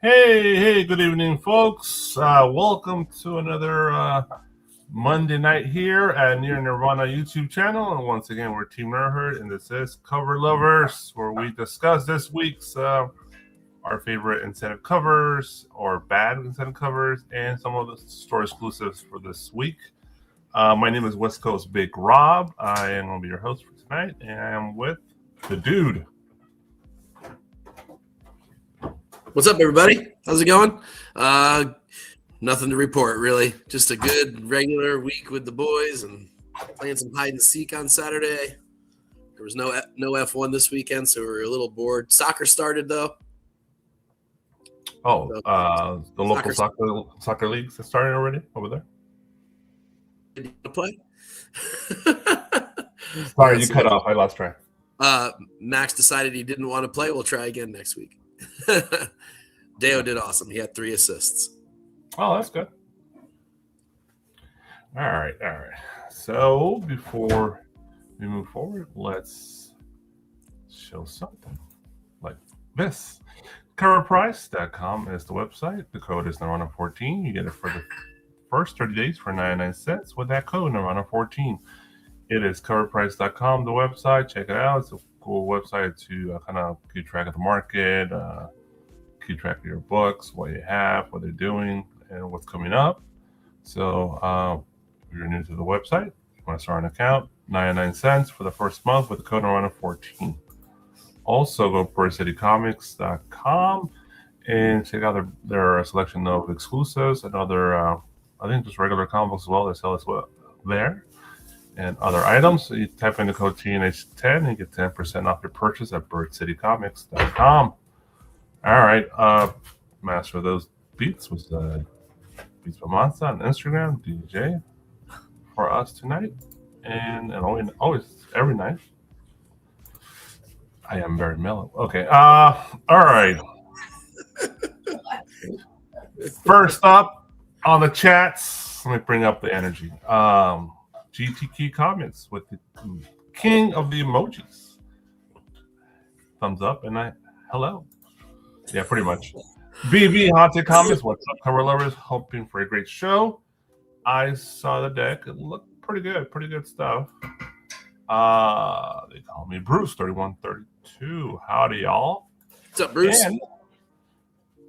Hey, good evening, folks. Welcome to another Monday night here at Near Nirvana YouTube channel. And once again, we're Team Nerdherd, and this is Cover Lovers, where we discuss this week's our favorite incentive covers or bad incentive covers and some of the store exclusives for this week. My name is West Coast Big Rob. I am going to be your host for tonight, and I am with the dude. What's up, everybody? How's it going? Nothing to report, really. Just a good regular week with the boys and playing some hide and seek on Saturday. There was no F1 this weekend, so we were a little bored. Soccer started, though. Oh, the local soccer leagues have started already over there? Did you play? Sorry, you cut off. I lost track. Max decided he didn't want to play. We'll try again next week. Deo did awesome. He had 3 assists. Oh, that's good. All right. So before we move forward, let's show something like this. Coverprice.com is the website. The code is Nirvana14. You get it for the first 30 days for 99 cents with that code Nirvana14. It is coverprice.com, the website. Check it out. It's a cool website to kind of keep track of the market, keep track of your books, what you have, what they're doing, and what's coming up. So if you're new to the website, you want to start an account, 99 cents for the first month with the code Nirvana14. Also, go to ProCityComics.com and check out their selection of exclusives and other, I think just regular comics as well. They sell as well there. And other items. So you type in the code TNH10 and you get 10% off your purchase at birdcitycomics.com. All right. Master of those beats was Beats by Monster on Instagram, DJ, for us tonight. And always every night. I am very mellow. Okay. All right. First up on the chats, let me bring up the energy. GTK comments with the king of the emojis. Thumbs up and hello. Yeah, pretty much. BB Haunted comments. What's up, cover lovers? Hoping for a great show. I saw the deck. It looked pretty good. Pretty good stuff. They call me Bruce 3132. Howdy, y'all. What's up, Bruce?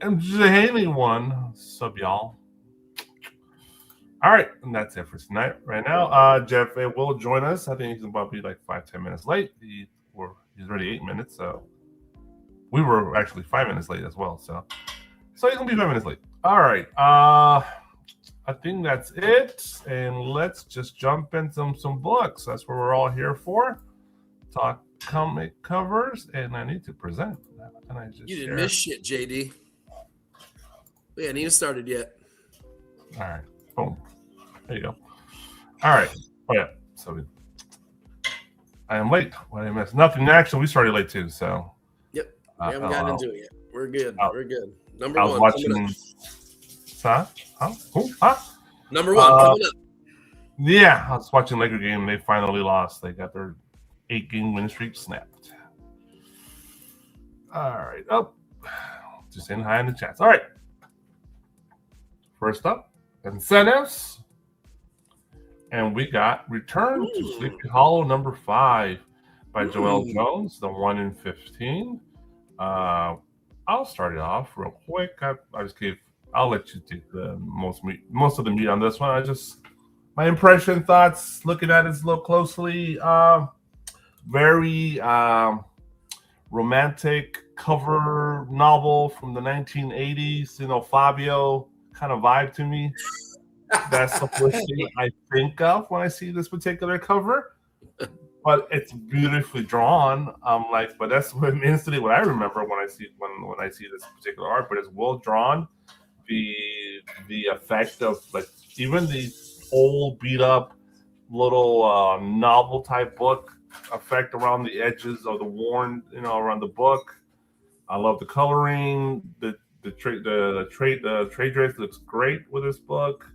And Haley one. Sub, y'all. All right, and that's it for tonight. Right now, Jeff will join us. I think he's about to be like 5-10 minutes late. He's already 8 minutes, so we were actually 5 minutes late as well. So he's gonna be 5 minutes late. All right, I think that's it, and let's just jump into some books. That's what we're all here for. Talk comic covers, and I need to present. And I just you didn't miss shit, JD. We hadn't even started yet. All right, boom. There you go. All right. Oh, yeah. So I am late. What did I miss? Nothing. Actually, we started late too. So. Yep. We haven't gotten into it yet. We're good. We're good. Number I one. was watching. Huh? Number one coming up. Yeah, I was watching Laker game. They finally lost. They got their 8-game win streak snapped. All right. Oh, just saying hi in the chats. All right. First up, incentives. And we got Return to Sleepy Hollow number 5 by Joelle Jones, the 1 in 15. I'll start it off real quick. I'll let you take the most of the meat on this one. My impression, thoughts, looking at it a little closely. Very romantic cover novel from the 1980s. Fabio kind of vibe to me. That's the first thing I think of when I see this particular cover, but it's beautifully drawn. But that's instantly what I remember when I see this particular art. But it's well drawn. The effect of even the old beat up little novel type book effect around the edges of the worn, around the book. I love the coloring. The trade dress looks great with this book.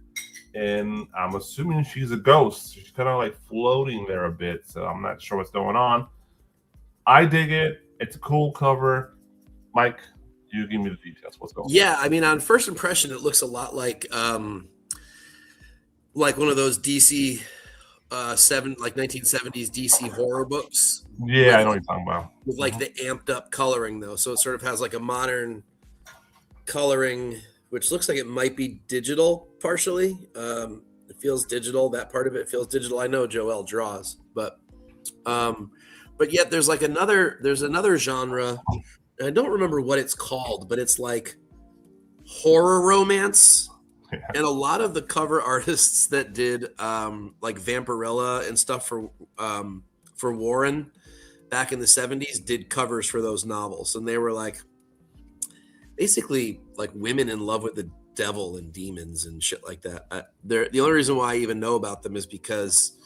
And I'm assuming she's a ghost. She's kind of floating there a bit, so I'm not sure what's going on. I dig it. It's a cool cover. Mike, You give me the details. What's going on? Yeah, I mean, on first impression, it looks a lot like one of those DC 1970s DC horror books. Yeah, I know what you're talking about. With like the amped up coloring though, so it sort of has like a modern coloring, which looks like it might be digital partially. It feels digital. That part of it feels digital. I know Joel draws, but yet there's another genre. And I don't remember what it's called, but it's like horror romance. Yeah. And a lot of the cover artists that did like Vampirella and stuff for Warren back in the 70s did covers for those novels, and they were like basically like women in love with the devil and demons and shit like that. The only reason why I even know about them is because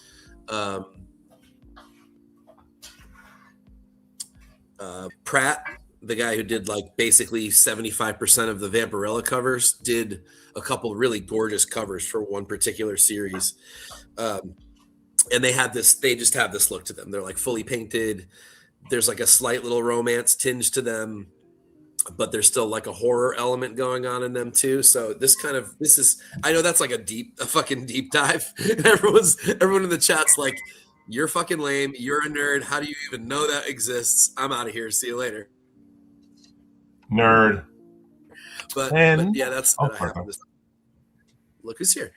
Pratt, the guy who did like basically 75% of the Vampirella covers, did a couple really gorgeous covers for one particular series. And they just have this look to them. They're like fully painted. There's like a slight little romance tinge to them, but there's still like a horror element going on in them too. So I know that's like a fucking deep dive. Everyone in the chat's like, you're fucking lame. You're a nerd. How do you even know that exists? I'm out of here. See you later. Nerd. But yeah, that's what I happen to look who's here.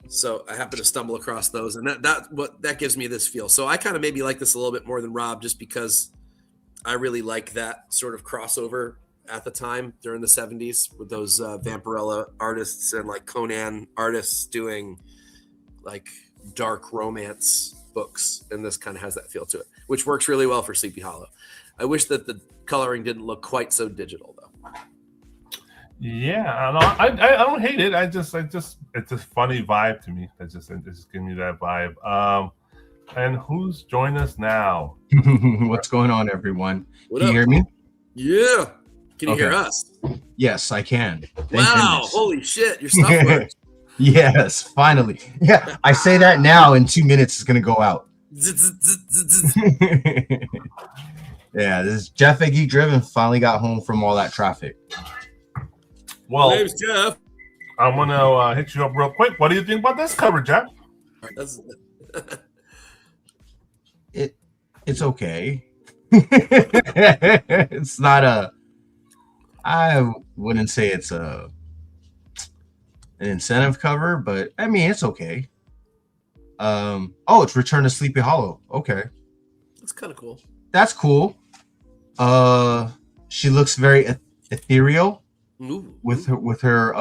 So I happen to stumble across those, and that gives me this feel. So I kind of maybe like this a little bit more than Rob, just because I really like that sort of crossover at the time during the 70s with those Vampirella artists and like Conan artists doing like dark romance books, and this kind of has that feel to it, which works really well for Sleepy Hollow. I wish that the coloring didn't look quite so digital though. Yeah, I don't hate it. It's just a funny vibe to me. It just gives me that vibe. And who's joined us now? What's going on, everyone? What Can up? you hear me? Yeah. Can you hear us? Yes, I can. Thank Wow! goodness. Holy shit! Your stuff works. Yes, finally. Yeah, I say that now. In 2 minutes, it's gonna go out. Yeah, this is Jeff at Geek Driven. Finally got home from all that traffic. Well, My name's Jeff. I'm gonna hit you up real quick. What do you think about this cover, Jeff? It's okay. It's not I wouldn't say it's an incentive cover, but I mean it's okay. It's Return to Sleepy Hollow. Okay. That's kind of cool. That's cool. She looks very ethereal. Ooh. With her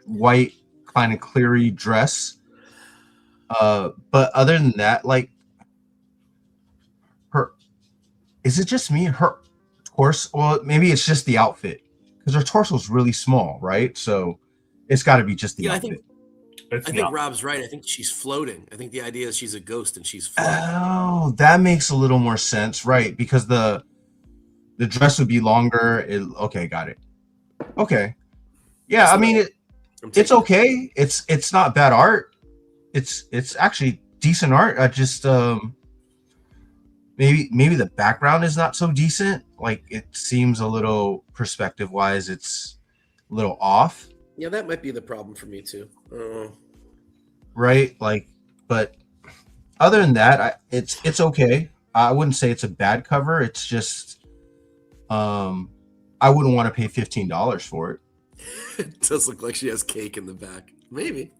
white kind of cleary dress. But other than that, like is it just me? Her torso, well, maybe it's just the outfit, because her torso is really small, right? So it's got to be just the outfit. I think Rob's right. I think she's floating. I think the idea is she's a ghost and she's floating. Oh, that makes a little more sense, right? Because the dress would be longer. Okay, got it. Okay, yeah. I mean, it's okay. It's not bad art. It's actually decent art. I just maybe the background is not so decent. Like it seems a little perspective wise, it's a little off. Yeah, that might be the problem for me too. Right, like, but other than that, it's okay. I wouldn't say it's a bad cover. It's just I wouldn't want to pay $15 for it. It does look like she has cake in the back. Maybe.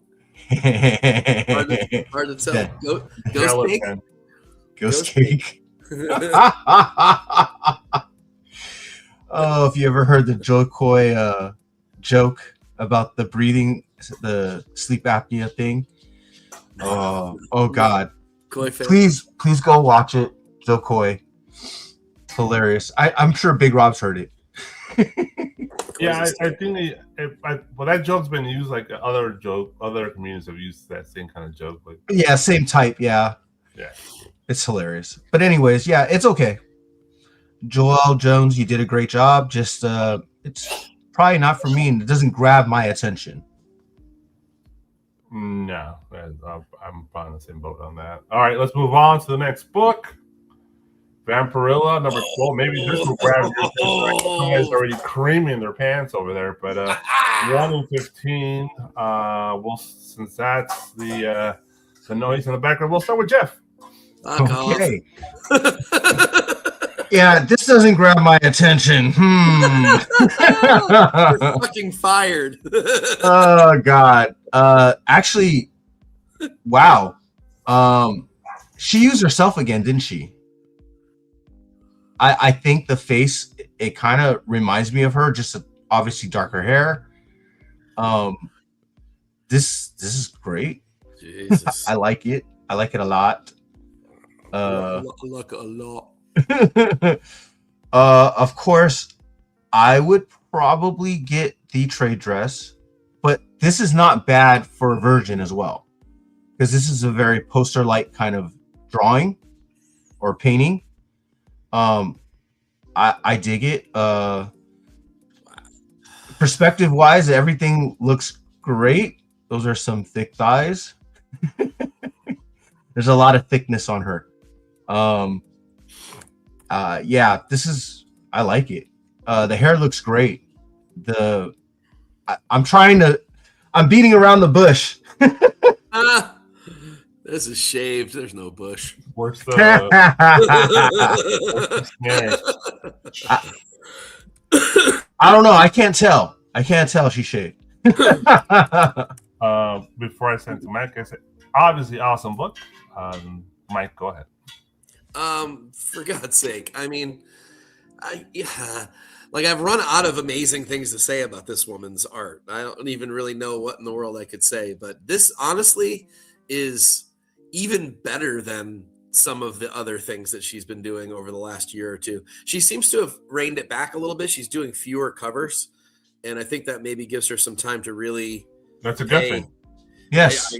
hard to tell. Ghost cake? Ghost cake. Oh, if you ever heard the Joe Coy joke about the breathing, the sleep apnea thing. Oh God. Coy fan. Please go watch it. Joe Coy. Hilarious. I'm sure Big Rob's heard it. Yeah, I think that joke's been used like other comedians have used that same kind of joke. Like, yeah, same type. Yeah. It's hilarious. But anyways, yeah, it's okay. Joel Jones, you did a great job. Just it's probably not for me, and it doesn't grab my attention. No, I'm probably in the same boat on that. All right, let's move on to the next book. Vampirella, number 12. Maybe this will grab your attention. Guys already creaming their pants over there, but 1 in 15. Well, since that's the noise in the background, we'll start with Jeff. Okay. Yeah, this doesn't grab my attention. You're fucking fired. Oh God. Actually, wow. She used herself again, didn't she? I think the face, it kind of reminds me of her, just obviously darker hair. This is great. Jesus. I like it. I like it a lot. Look a lot. Of course, I would probably get the trade dress, but this is not bad for a virgin as well, because this is a very poster-like kind of drawing or painting. I dig it. Perspective wise, everything looks great. Those are some thick thighs. There's a lot of thickness on her. Yeah, I like it. The hair looks great. I'm beating around the bush. This is shaved. There's no bush. Where's the I don't know. I can't tell. She's shaved. Before I send to Mike, I said, obviously, awesome book. Mike, go ahead. For God's sake, I mean, I've run out of amazing things to say about this woman's art. I don't even really know what in the world I could say, but this honestly is even better than some of the other things that she's been doing over the last year or two. She seems to have reined it back a little bit. She's doing fewer covers, and I think that maybe gives her some time to really. That's a good thing. Yes,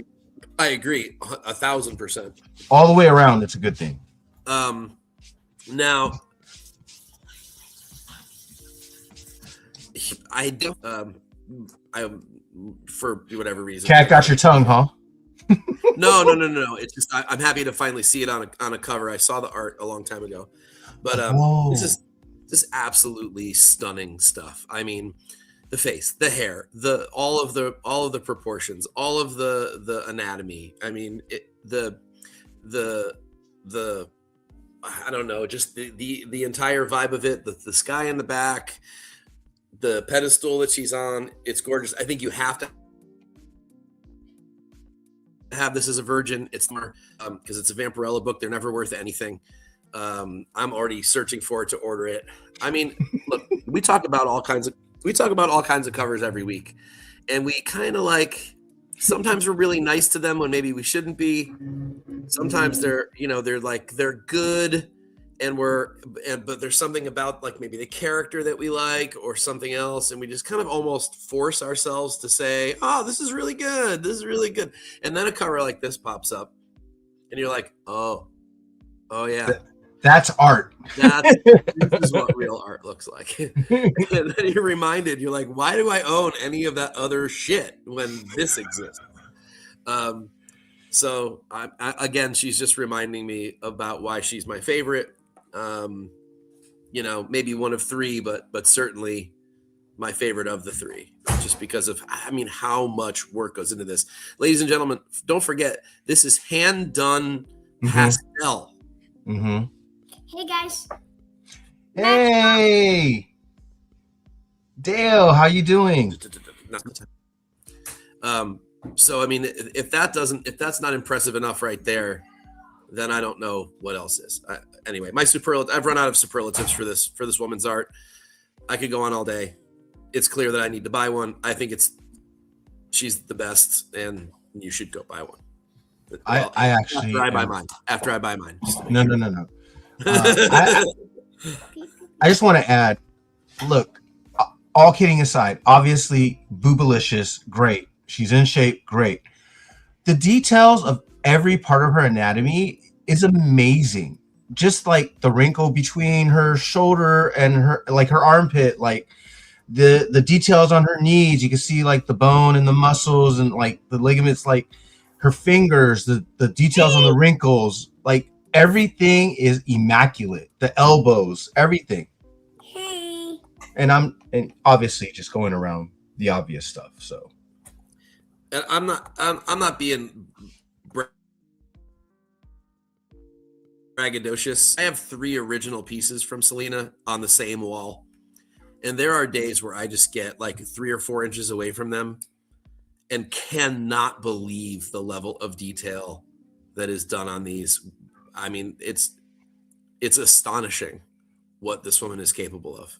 I agree 1,000%. All the way around, it's a good thing. Now, I don't. For whatever reason, Cat got your tongue, huh? No. It's just I'm happy to finally see it on a cover. I saw the art a long time ago, but this is absolutely stunning stuff. I mean, the face, the hair, all of the proportions, all of the anatomy. I mean, the I don't know, just the entire vibe of it. The sky in the back, the pedestal that she's on. It's gorgeous. I think you have to have this as a virgin. It's more because it's a Vampirella book. They're never worth anything. I'm already searching for it to order it. I mean, look, we talk about all kinds of covers every week, and we kind of like. Sometimes we're really nice to them when maybe we shouldn't be. Sometimes they're good, but there's something about like maybe the character that we like or something else, and we just kind of almost force ourselves to say, "Oh, this is really good. This is really good." And then a cover like this pops up, and you're like, "Oh yeah." That's art. This is what real art looks like. And then you're reminded, you're like, why do I own any of that other shit when this exists? So again, she's just reminding me about why she's my favorite. Maybe one of three, but certainly my favorite of the three, just because of, how much work goes into this. Ladies and gentlemen, don't forget, this is hand done pastel. Mm-hmm. Hey guys. Hey, Dale, how you doing? So if that's not impressive enough right there, then I don't know what else is. Anyway, I've run out of superlatives for this woman's art. I could go on all day. It's clear that I need to buy one. I think she's the best, and you should go buy one. Well, after I buy mine. No. I just want to add, look, all kidding aside, obviously boobalicious, great. She's in shape, great. The details of every part of her anatomy is amazing. Just like the wrinkle between her shoulder and her armpit, like the details on her knees, you can see like the bone and the muscles and like the ligaments, like her fingers, the details on the wrinkles, like everything is immaculate. The elbows, everything. Hey. And obviously just going around the obvious stuff. So And I'm not being braggadocious. I have 3 original pieces from Selena on the same wall. And there are days where I just get like 3 or 4 inches away from them and cannot believe the level of detail that is done on these. I mean, it's astonishing what this woman is capable of.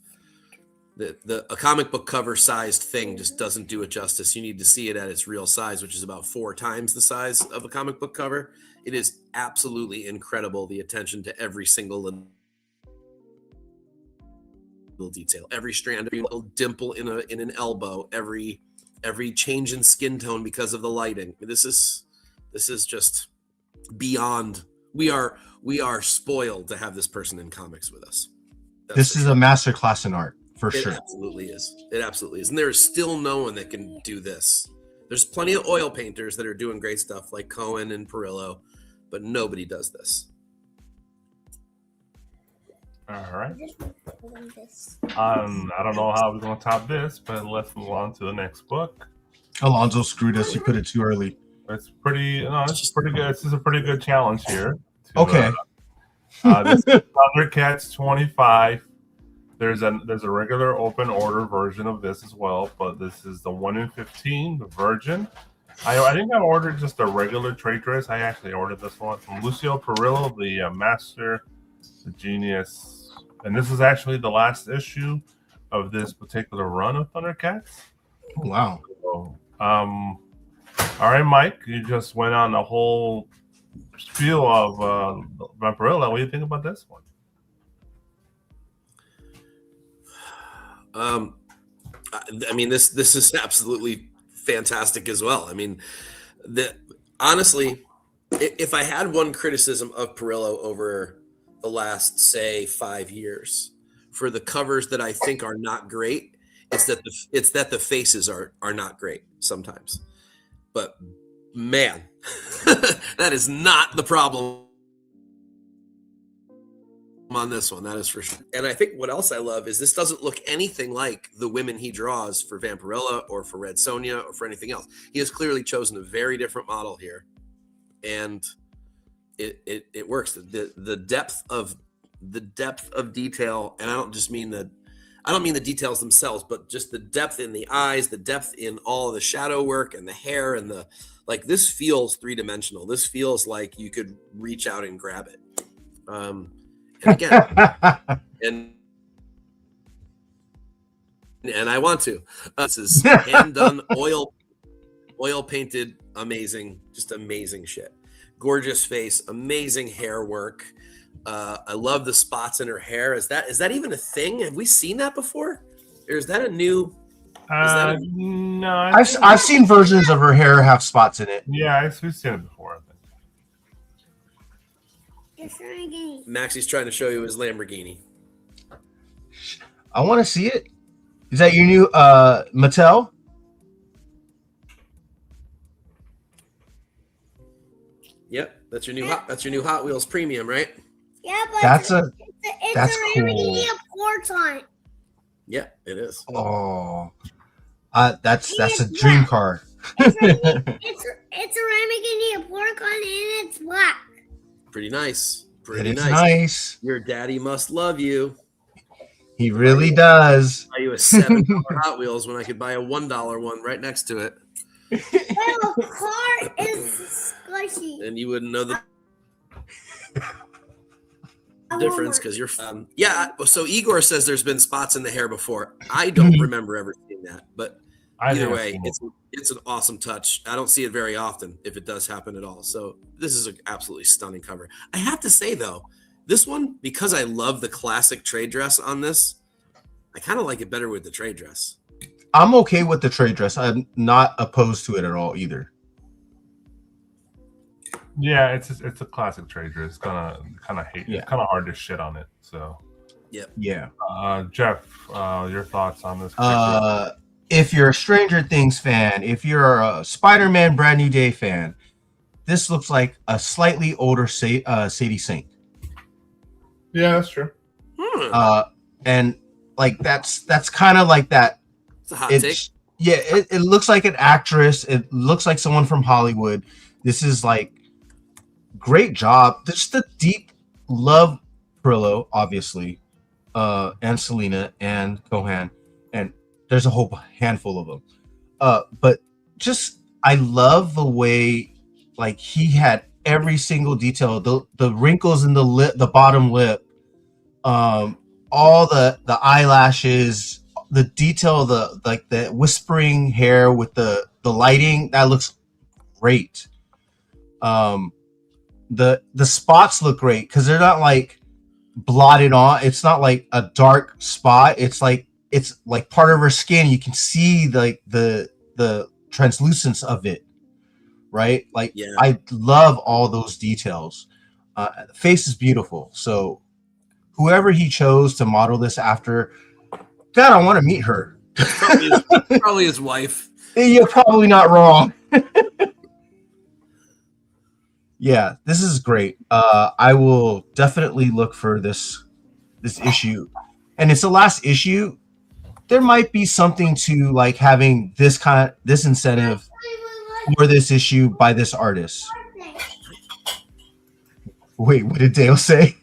A comic book cover sized thing just doesn't do it justice. You need to see it at its real size, which is about 4 times the size of a comic book cover. It is absolutely incredible, the attention to every single little detail, every strand, every little dimple in an elbow, every change in skin tone because of the lighting. This is just beyond. We are spoiled to have this person in comics with us. this is a masterclass in art for sure. It absolutely is. It absolutely is. And there is still no one that can do this. There's plenty of oil painters that are doing great stuff like Cohen and Perillo, but nobody does this. All right. I don't know how we're going to top this, but let's move on to the next book. Alonzo screwed us. You put it too early. It's pretty good. This is a pretty good challenge here. Okay. This is Thundercats 25. There's a regular open order version of this as well, but this is the 1 in 15, the Virgin. I think I ordered just a regular trade dress. I actually ordered this one from Lucio Perillo, the Master, the Genius. And this is actually the last issue of this particular run of Thundercats. Wow. So, all right, Mike, you just went on the whole spiel of Vampirella. What do you think about this one? I mean, this is absolutely fantastic as well. I mean, honestly, if I had one criticism of Perillo over the last, say, 5 years for the covers that I think are not great, it's that the faces are not great sometimes. But man, that is not the problem on this one, that is for sure. And I think what else I love is this doesn't look anything like the women he draws for Vampirella or for Red Sonja or for anything else. He has clearly chosen a very different model here, and it works. The depth of detail, and I don't mean the details themselves, but just the depth in the eyes, the depth in all of the shadow work and the hair and this feels 3-dimensional. This feels like you could reach out and grab it. And again, and I want to. This is hand done, oil painted, amazing, just amazing shit. Gorgeous face, amazing hair work. I love the spots in her hair. Is that even a thing? Have we seen that before? Or is that a new? No. I've seen versions of her hair have spots in it. Yeah, we've seen it before, I think. Maxie's trying to show you his Lamborghini. I want to see it. Is that your new Mattel? Yep, that's your new Hot Wheels Premium, right? Yeah, but That's it's cool. Lamborghini Ports on it. Yeah, it is. Oh, that's a dream car. It's a Lamborghini Ports on it, and it's black. Pretty nice. It's nice. Your daddy must love you. He really does. Buy you a $7 Hot Wheels when I could buy a $1 one right next to it. Well, the car is squishy. And you wouldn't know the difference because you're yeah. So Igor says there's been spots in the hair before. I don't remember ever seeing that, but either way, it's an awesome touch. I don't see it very often if it does happen at all. So this is an absolutely stunning cover. I have to say though, this one, because I love the classic trade dress on this, I kind of like it better with the trade dress. I'm okay with the trade dress. I'm not opposed to it at all either. Yeah, it's a classic trade dress. It's kind of hard to shit on it. So yeah. Jeff, your thoughts on this? If you're a Stranger Things fan, if you're a Spider-Man Brand New Day fan, this looks like a slightly older Sadie Sink. Yeah, that's true. And like that's kind of like that. It's a hot take. Yeah, it looks like an actress. It looks like someone from Hollywood. This is like great job. Just the deep love Perillo, obviously, and Selena and Gohan, and there's a whole handful of them. But just I love the way like he had every single detail, the wrinkles in the lip, the bottom lip, all the eyelashes, the detail, the whispering hair with the lighting, that looks great. The spots look great because they're not like blotted on. It's not like a dark spot. It's like part of her skin. You can see like the translucence of it, right? Like I love all those details. The face is beautiful. So whoever he chose to model this after, God, I want to meet her. Probably his wife. You're probably not wrong. Yeah, this is great. I will definitely look for this issue, and it's the last issue. There might be something to like having this incentive for this issue by this artist. Wait, what did Dale say?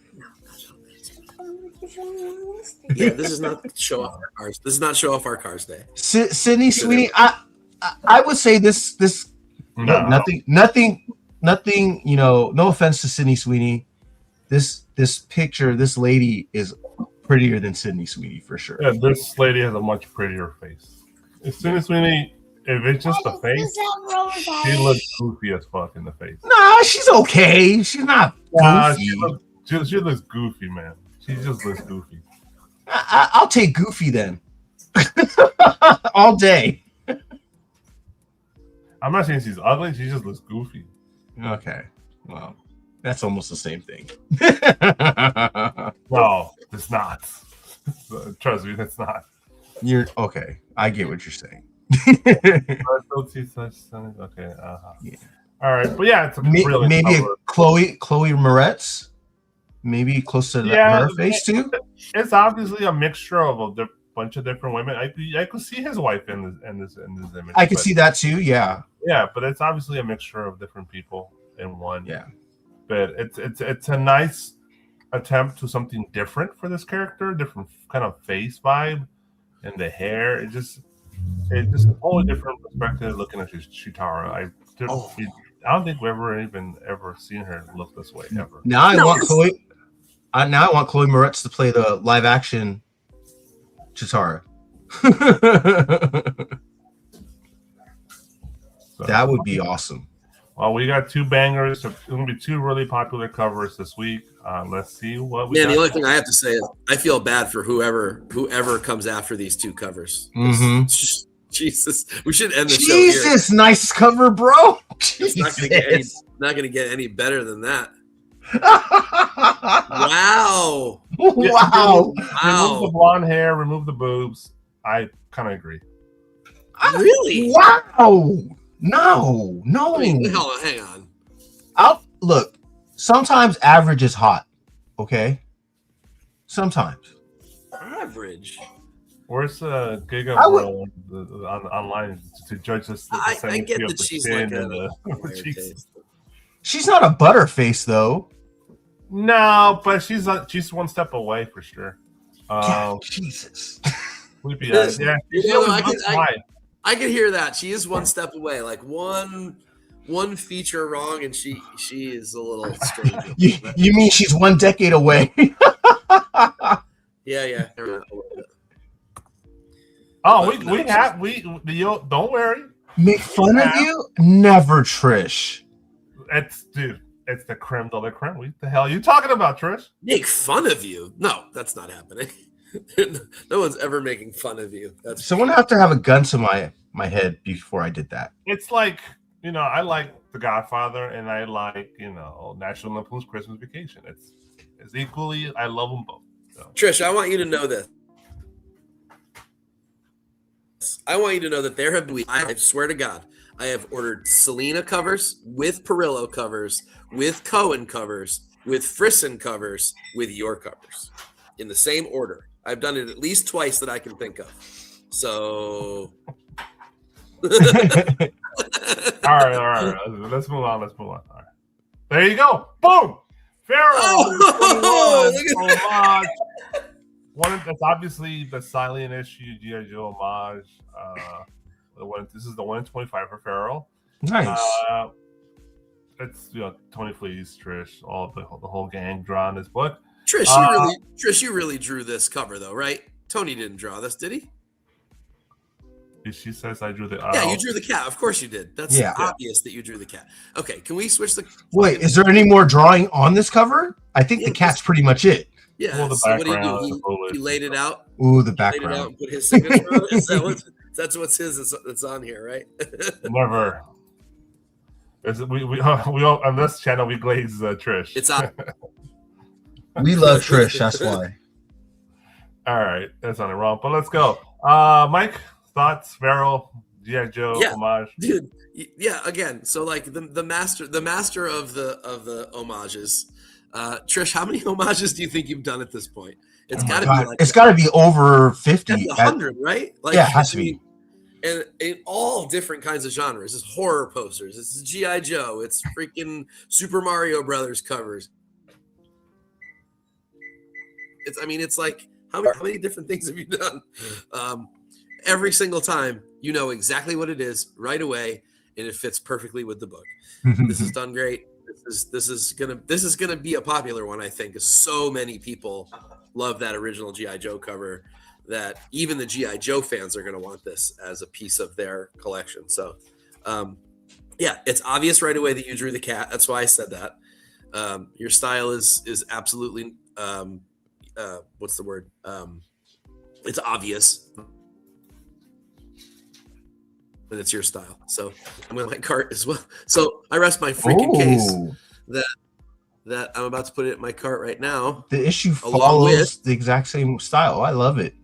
Yeah, this is not show off our cars. This is not show off our cars day. Sydney Sweeney, I would say this. No. Nothing. You know, no offense to Sydney Sweeney. This picture, this lady is prettier than Sydney Sweeney for sure. Yeah, this lady has a much prettier face. If Sydney Sweeney, if it's just the face, she looks goofy as fuck in the face. Nah, she's okay. She's not goofy. She looks goofy, man. She just looks goofy. I'll take goofy then. All day. I'm not saying she's ugly. She just looks goofy. Okay. Well, that's almost the same thing. No, it's not. Trust me, it's not. You're okay. I get what you're saying. Okay. Yeah. All right, but yeah, it's a really maybe a Chloe Moretz. Maybe close to her face too. It's obviously a mixture of a bunch of different women. I could see his wife in this image. I could see that too. Yeah. Yeah, but it's obviously a mixture of different people in one. Yeah. But it's a nice attempt to something different for this character, different kind of face vibe, and the hair. It's just a whole different perspective looking at Chitara. I don't think we've ever seen her look this way ever. Now I want Chloe Moretz to play the live action Chitara. So, that would be awesome. Well, we got two bangers. There's going to be two really popular covers this week. Let's see what we got. The only thing I have to say is I feel bad for whoever comes after these two covers. Mm-hmm. Jesus, we should end the show here. Jesus, nice cover, bro. It's not going to get any better than that. Wow. Remove the blonde hair, remove the boobs. I kind of agree. Really? Wow. No. I mean, hang on. Look, sometimes average is hot. Okay? Sometimes. Average? Where's Giga online to judge us? I get that she's like she's not a butterface, though. No, but she's one step away for sure. Jesus. We'd be I can hear that. She is one step away. Like one feature wrong, and she is a little strange. You mean she's 1 decade away? Yeah. Oh, we don't worry. Make fun of you? Never, Trish. It's the creme de la creme. What the hell are you talking about, Trish? Make fun of you? No, that's not happening. No one's ever making fun of you. Someone have to have a gun to my head before I did that. It's like, I like The Godfather and I like, National Lampoon's Christmas Vacation. It's equally, I love them both. So. Trish, I want you to know this. I want you to know that there have been, I swear to God, I have ordered Selena covers with Perillo covers, with Cohen covers, with Frisson covers, with your covers in the same order. I've done it at least twice that I can think of. So, All right. Let's move on. All right. There you go. Boom. Pharaoh. Oh, 21. Homage. That's obviously the silent issue G.I. Joe homage. This is the 1 in 25 for Pharaoh. Nice. It's Tony Fleas, Trish, all the whole gang drawn this book. Trish, you really drew this cover though, right? Tony didn't draw this, did he? She says I drew the. Yeah, you drew the cat. Of course you did. That's obvious that you drew the cat. Okay, can we switch the? Wait, is there any more drawing on this cover? I think the cat's pretty much it. Yeah. Well, the so what background, do? He laid it out. Ooh, the Laid it out background. and put his signature on it? That's what's his. That's on here, right? Never. We all on this channel we glaze Trish. It's on. We love Trish, that's why. All right, that's on it wrong. But let's go. Mike, thoughts? Farrell, G.I. Joe, homage, dude. Yeah, again. So like the master of the homages. Trish, how many homages do you think you've done at this point? It's got to be like it's got to be over 50. 100, right? Like, yeah, it has to be. And in all different kinds of genres. It's horror posters. It's G.I. Joe. It's freaking Super Mario Brothers covers. It's like how many different things have you done? Every single time, you know exactly what it is right away, and it fits perfectly with the book. This is done great. This is gonna be a popular one, I think. So many people love that original G.I. Joe cover that even the G.I. Joe fans are gonna want this as a piece of their collection. So, yeah, it's obvious right away that you drew the cat. That's why I said that. Your style is absolutely what's the word? It's obvious. And it's your style. So I'm going to my cart as well. So I rest my freaking case that I'm about to put it in my cart right now. The issue follows the exact same style. I love it.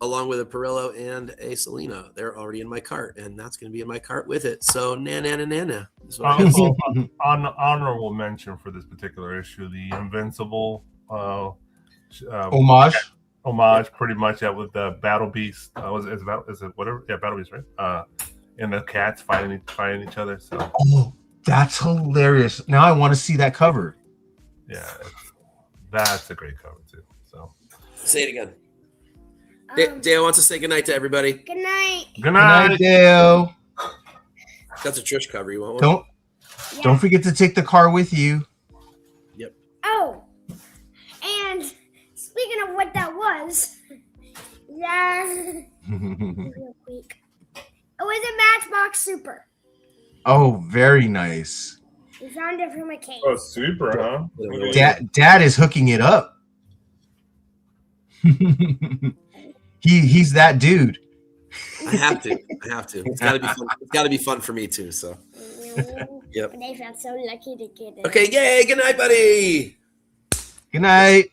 Along with a Perillo and a Selena. They're already in my cart, and that's going to be in my cart with it. So na. Honorable mention for this particular issue, the Invincible homage. Pretty much, with the Battle Beast. Is it whatever? Yeah, Battle Beast, right? And the cats fighting each other. So. Oh, that's hilarious! Now I want to see that cover. Yeah, that's a great cover too. So. Say it again. Dale wants to say goodnight to everybody. Good night. Good night, Dale. That's a Trish cover. You want one? Don't forget to take the car with you. Yep. Oh, and speaking of what that was, real quick. It was a Matchbox Super. Oh, very nice. We found it from a case. Oh, super, huh? Dad is hooking it up. He's that dude. I have to. It's gotta be fun. It's gotta be fun for me too. So. Yep. But I felt so lucky to get it. Okay, yay! Good night, buddy. Good night.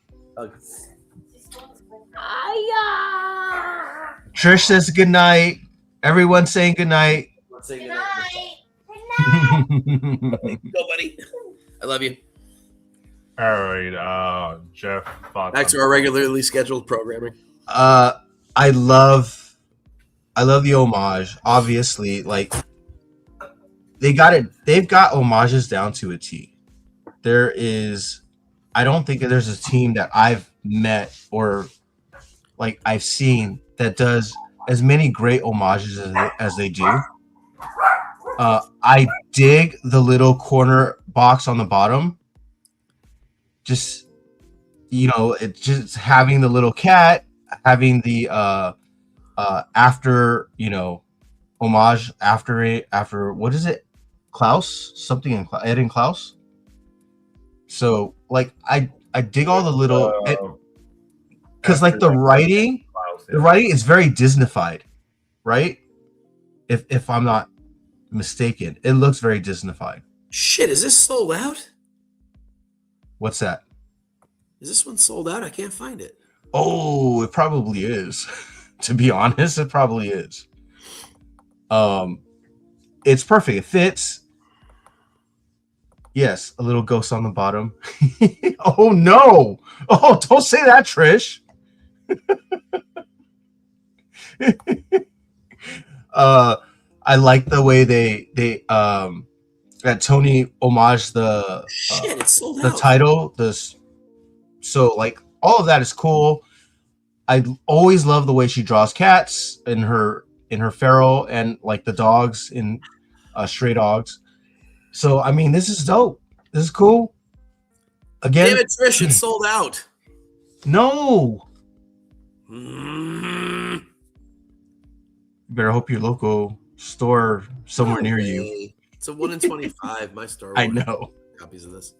Trish says good night. Everyone's saying good night. Say Good good night. Go, buddy. I love you. All right, Jeff. Back to our regularly scheduled programming. I love the homage. Obviously, like they've got homages down to a T. I don't think there's a team that I've met or like I've seen that does as many great homages as they do. I dig the little corner box on the bottom. Just it's just having the little cat, having the after homage after what is it, Klaus, something in Ed and Klaus. So like I dig all the little because like the writing is very Disneyfied, right? If I'm not mistaken, it looks very Disneyfied. Shit, is this sold out? What's that? Is this one sold out? I can't find it. Oh, it probably is. To be honest, it probably is. it's perfect. It fits. Yes, a little ghost on the bottom. Oh no! Oh, don't say that, Trish. I like the way they that Tony homage Shit, it's sold the out. title. So like all of that is cool. I always love the way she draws cats in her feral and like the dogs in Stray Dogs. So I mean, this is dope. This is cool. Again, Damn it, Trish, it's sold out. no. Mm. You better hope your local store somewhere near you. It's a 1 in 25. My store. I know. Copies of this.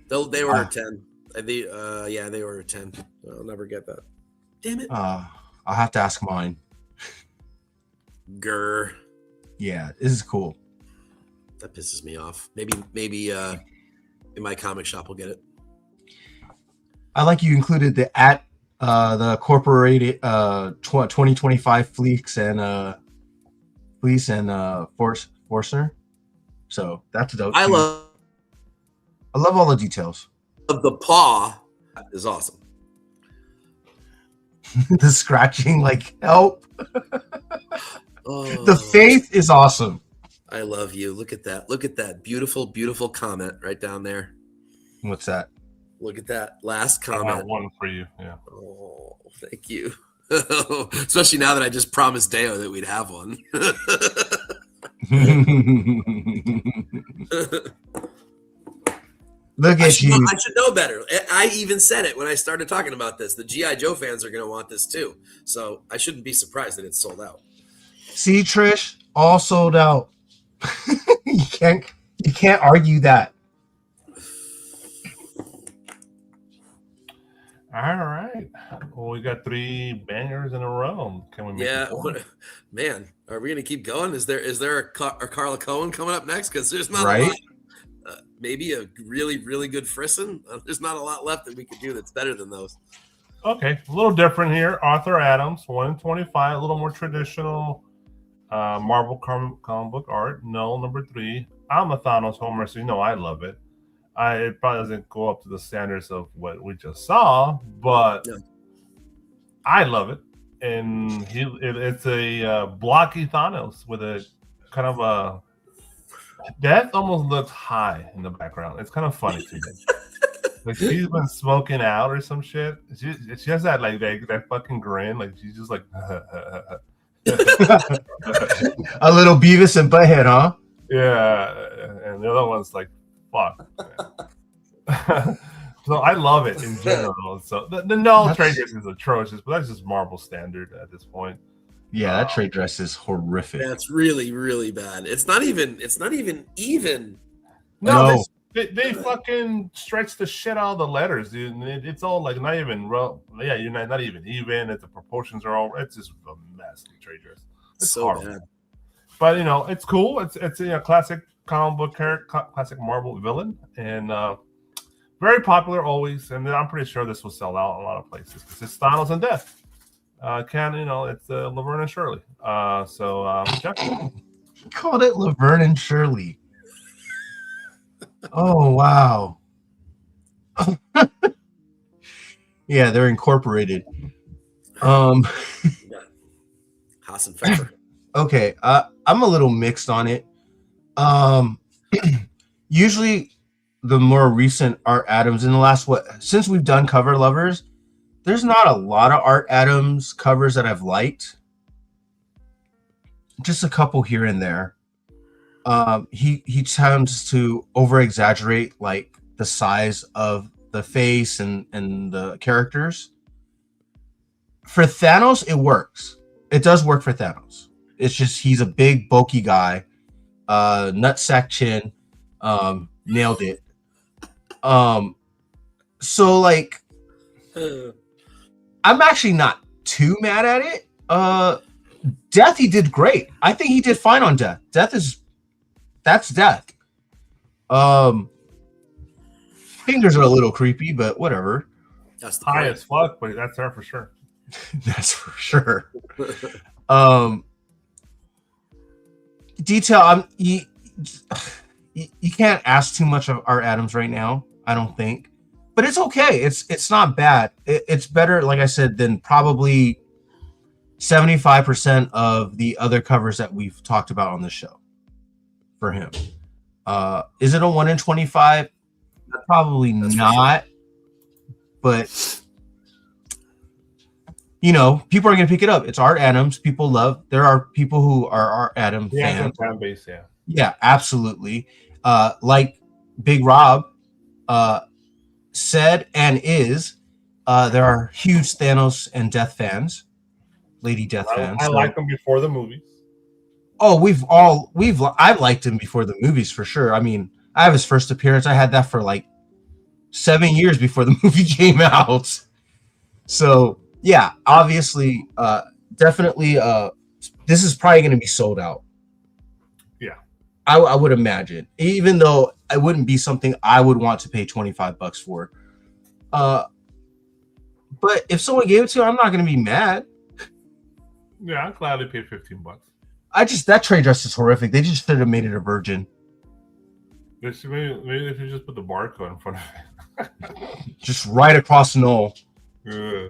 They ordered 10. They ordered 10. I'll never get that. Damn it. I'll have to ask mine. Grr. Yeah, this is cool. That pisses me off. Maybe in my comic shop we'll get it. I like you included the incorporated 2025 Fleece and Forcer. So that's dope. I too. I love all the details. the paw is awesome. The scratching, like help. Oh, The faith is awesome. I love you. Look at that. Look at that beautiful, beautiful comment right down there. What's that? Look at that last I got comment. one for you. Yeah. Oh, thank you. Especially now that I just promised Deo that we'd have one. Look at you. I should know better. I even said it when I started talking about this. The G.I. Joe fans are going to want this too. So I shouldn't be surprised that it's sold out. See, Trish, all sold out. You can't argue that. All right. Well, we got 3 bangers in a row. Can we make it forward? Man, are we going to keep going? Is there a Carla Cohen coming up next? Because there's not a Right? lot. Maybe a really, really good Frisson. There's not a lot left that we could do that's better than those. Okay, a little different here. Arthur Adams, 1 in 25, a little more traditional Marvel comic book art. Knull, number 3. I'm a Thanos homer, so you know I love it. It probably doesn't go up to the standards of what we just saw, but Yeah. I love it. And it's a blocky Thanos with a kind of a death almost looks high in the background. It's kind of funny to me. Like she's been smoking out or some shit. She has that like that fucking grin. Like she's just like A little Beavis and Butthead, huh? yeah. And the other one's like fuck. So I love it in general. So the Knull trade dress is atrocious, but that's just Marvel standard at this point. Yeah, that trade dress is horrific. That's really, really bad. It's not even even. No. They fucking stretch the shit out of the letters, dude. And it's all like not even real. Yeah, you're not even even. The proportions are all. It's just a mess. The trade dress. It's So horrible. bad. But it's cool. It's a classic comic book character, classic Marvel villain, and very popular always. And I'm pretty sure this will sell out a lot of places because it's Thanos and Death. It's Laverne and Shirley. Check it. He called it Laverne and Shirley. Oh wow. Yeah, they're incorporated. Haas and Pfeffer. Okay, I'm a little mixed on it. Usually the more recent Art Adams in the last since we've done Cover Lovers, there's not a lot of Art Adams covers that I've liked. Just a couple here and there. He tends to over exaggerate like the size of the face and the characters. For Thanos, it works. It does work for Thanos. It's just he's a big bulky guy, nutsack chin, nailed it. So like, I'm actually not too mad at it. Death, he did great. I think he did fine on Death. That's Death. Fingers are a little creepy, but whatever. That's the High point. as fuck, but that's there for sure. That's for sure. detail. You can't ask too much of our Adams right now. I don't think, but it's okay. It's not bad. It's better, like I said, than probably 75% of the other covers that we've talked about on the show for him. Is it a 1 in 25? Probably not. Sure. But people are going to pick it up. It's Art Adams. People love. There are people who are Art Adams fans. Fan base, yeah. Yeah, absolutely. Like Big Rob said and is, there are huge Thanos and Death fans, Lady Death fans. I liked them before the movies. Oh, I've liked him before the movies for sure. I mean, I have his first appearance. I had that for like 7 years before the movie came out. So yeah, obviously, definitely, this is probably going to be sold out. Yeah, I would imagine, even though it wouldn't be something I would want to pay $25 for. But if someone gave it to me, I'm not going to be mad. Yeah, I'm glad they paid $15. That trade dress is horrific. They just should have made it a virgin. Maybe they should just put the barcode in front of it. Just right across Knull. Yeah.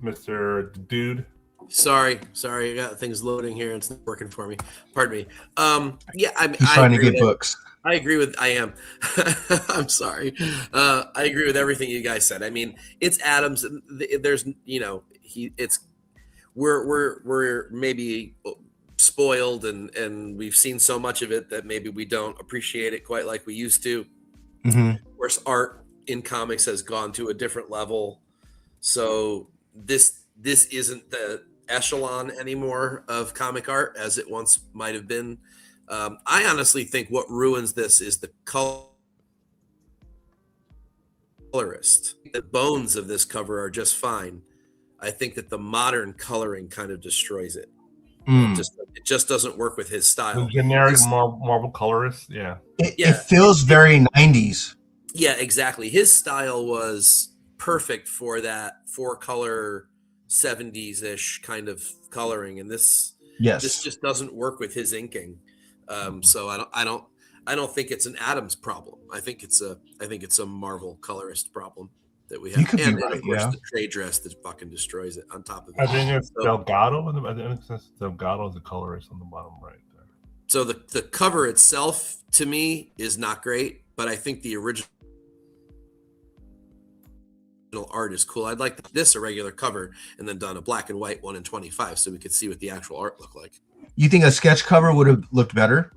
Mr. Dude. Sorry, I got things loading here. It's not working for me. Pardon me. Yeah, He's trying to get books. I agree with. I am. I'm sorry. I agree with everything you guys said. I mean, it's Adams. There's, we're maybe spoiled and we've seen so much of it that maybe we don't appreciate it quite like we used to. Mm-hmm. Of course, art in comics has gone to a different level, so this isn't the echelon anymore of comic art as it once might have been. I honestly think what ruins this is the colorist. The bones of this cover are just fine. I think that the modern coloring kind of destroys it. It just doesn't work with his style. The generic Marvel colorist, yeah. It feels very 90s. Yeah, exactly. His style was perfect for that 4-color 70s-ish kind of coloring, and this just doesn't work with his inking. So I don't think it's an Adams problem. I think it's a Marvel colorist problem that we have. You could and be right, of course the trade dress that fucking destroys it on top of it. I think it's Delgado. I think it's Delgado is the colorist on the bottom right there. So the cover itself to me is not great, but I think the original art is cool. I'd like this a regular cover and then done a black and white 1 in 25 so we could see what the actual art looked like. You think a sketch cover would have looked better?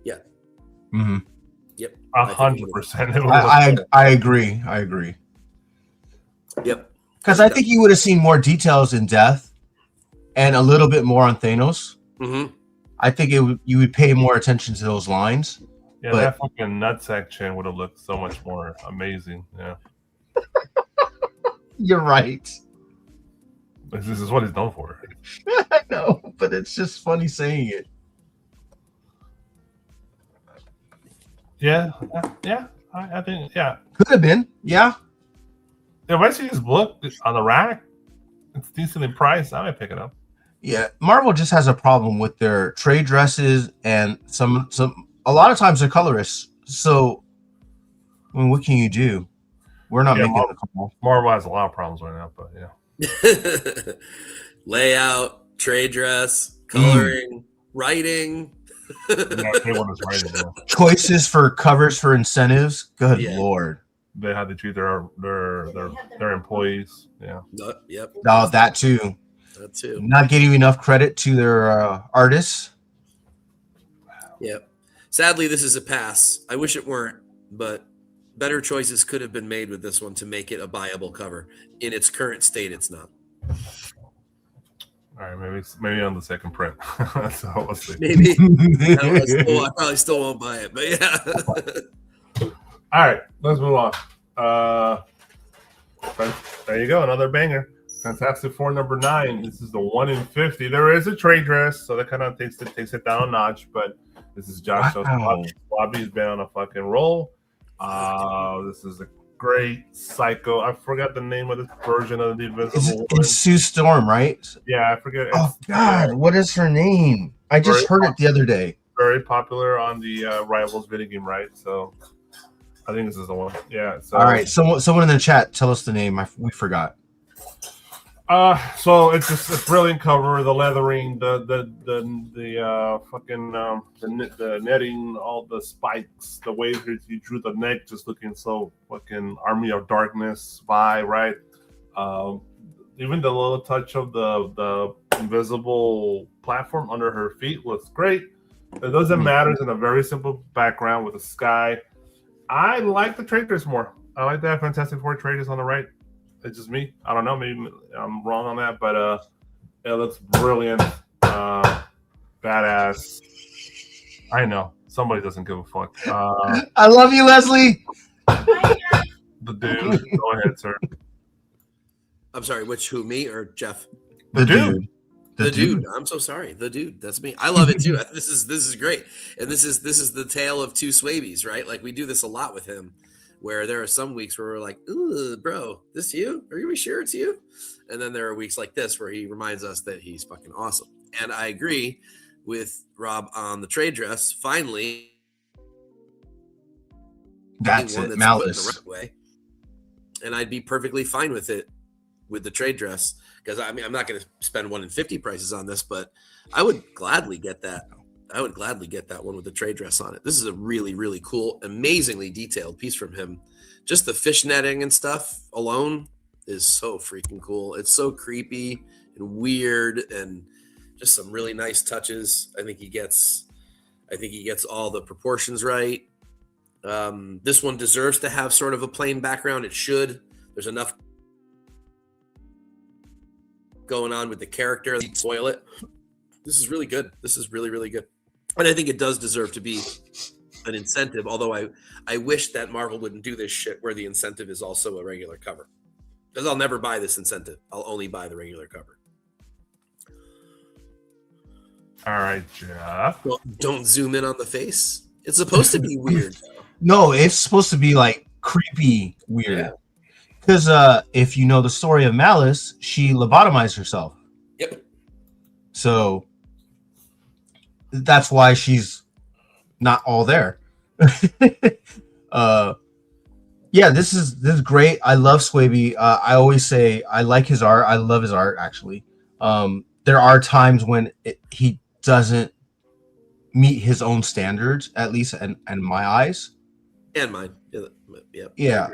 Yeah. Mm-hmm. Yep. 100%. I agree. Yep. Because I think you would have seen more details in Death and a little bit more on Thanos. Mm-hmm. I think you would pay more attention to those lines. Yeah, that fucking nutsack chin would have looked so much more amazing. Yeah. You're right. This is what he's known for. I know, but it's just funny saying it. Yeah. I think, yeah. Could have been, yeah. If I see this book on the rack, it's decently priced, I might pick it up. Yeah, Marvel just has a problem with their trade dresses and a lot of times they're colorists. So, I mean, what can you do? We're not making a call. Marvel has a lot of problems right now, but yeah. Layout, trade dress, coloring, writing. Choices for covers for incentives. Good Lord. They had to treat their employees. Yeah. Yep. No, that too. That too. Not getting enough credit to their artists. Yep. Sadly, this is a pass. I wish it weren't, but better choices could have been made with this one to make it a buyable cover. In its current state, it's not. All right, maybe on the second print. So we'll see. Maybe. I probably still won't buy it, but yeah. All right, let's move on. There you go, another banger. Fantastic Four number 9. This is the 1 in 50. There is a trade dress, so that kind of takes it down a notch. But this is Josh. Bobby's been on a fucking roll. This is great Psycho. I forgot the name of this version of the Invisible It's Sue Storm, right? Yeah, I forget. Oh God, what is her name? I just heard it the other day. Very popular on the Rivals video game, right? So I think this is the one. Yeah. So, all right, someone in the chat, tell us the name. We forgot. So it's just a brilliant cover. The leathering, the fucking the netting, all the spikes, the way he drew the neck, just looking so fucking Army of Darkness vibe, right? Even the little touch of the invisible platform under her feet was great. It doesn't matter. It's in a very simple background with a sky. I like the traders more. I like that Fantastic Four traders on the right. It's just me. I don't know. Maybe I'm wrong on that, but it looks brilliant, badass. I know somebody doesn't give a fuck. I love you, Leslie. The dude. Go ahead, sir. I'm sorry. Who, me or Jeff? The dude. The dude. I'm so sorry. The dude. That's me. I love it too. This is great. And this is the tale of two Swabies, right? Like we do this a lot with him, where there are some weeks where we're like, "Ooh, bro, this you? Are you sure it's you?" And then there are weeks like this where he reminds us that he's fucking awesome. And I agree with Rob on the trade dress. Finally, that's it. Malice. The right way. And I'd be perfectly fine with it with the trade dress, because I mean I'm not going to spend 1 in 50 prices on this, but I would gladly get that. I would gladly get that one with the trade dress on it. This is a really, really cool, amazingly detailed piece from him. Just the fish netting and stuff alone is so freaking cool. It's so creepy and weird, and just some really nice touches. I think he gets all the proportions right. This one deserves to have sort of a plain background. It should. There's enough going on with the character that spoil it. This is really good. This is really, really good. And I think it does deserve to be an incentive, although I wish that Marvel wouldn't do this shit where the incentive is also a regular cover. Because I'll never buy this incentive. I'll only buy the regular cover. All right, Jeff. Well, don't zoom in on the face. It's supposed to be weird, though. No, it's supposed to be like creepy weird. Yeah. Because if you know the story of Malice, she lobotomized herself. Yep. So that's why she's not all there. Yeah, this is great. I love Swaby. I always say I like his art. I love his art, actually. There are times when he doesn't meet his own standards, at least in my eyes. And mine. Yeah.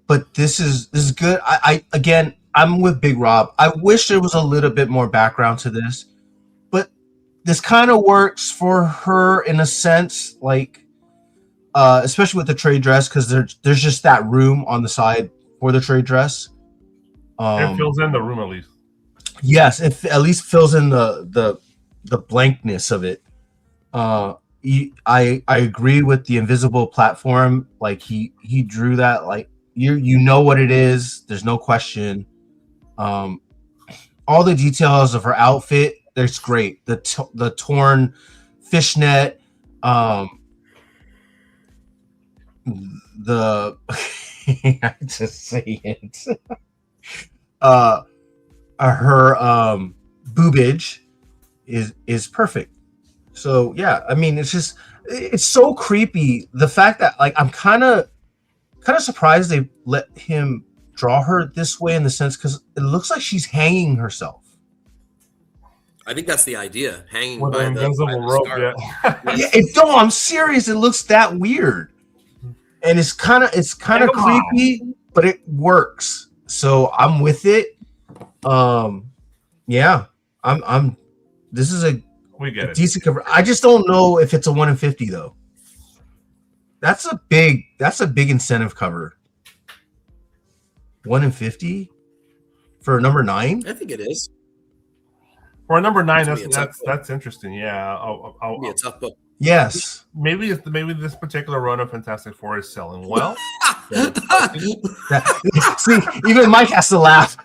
But this is good. I'm with Big Rob. I wish there was a little bit more background to this, but this kind of works for her in a sense, like especially with the trade dress, because there's just that room on the side for the trade dress. It fills in the room at least. Yes, it at least fills in the blankness of it. I agree with the invisible platform. Like he drew that, like you know what it is. There's no question. All the details of her outfit, that's great. The torn fishnet, the I just say it. Her boobage is perfect. So yeah, I mean, it's so creepy. The fact that like I'm kind of surprised they let him draw her this way, in the sense because it looks like she's hanging herself. I think that's the idea, hanging with by an the invisible rope. Yeah, no, I'm serious. It looks that weird, and it's kind of creepy, but it works. So I'm with it. Yeah, I'm. This is a decent cover. I just don't know if it's a 1 in 50 though. That's a big incentive cover. 1 in 50 for number 9. I think it is. For a number 9, that's interesting. Yeah, I'll be a tough book. Yes. Maybe this particular run of Fantastic Four is selling well. See, even Mike has to laugh.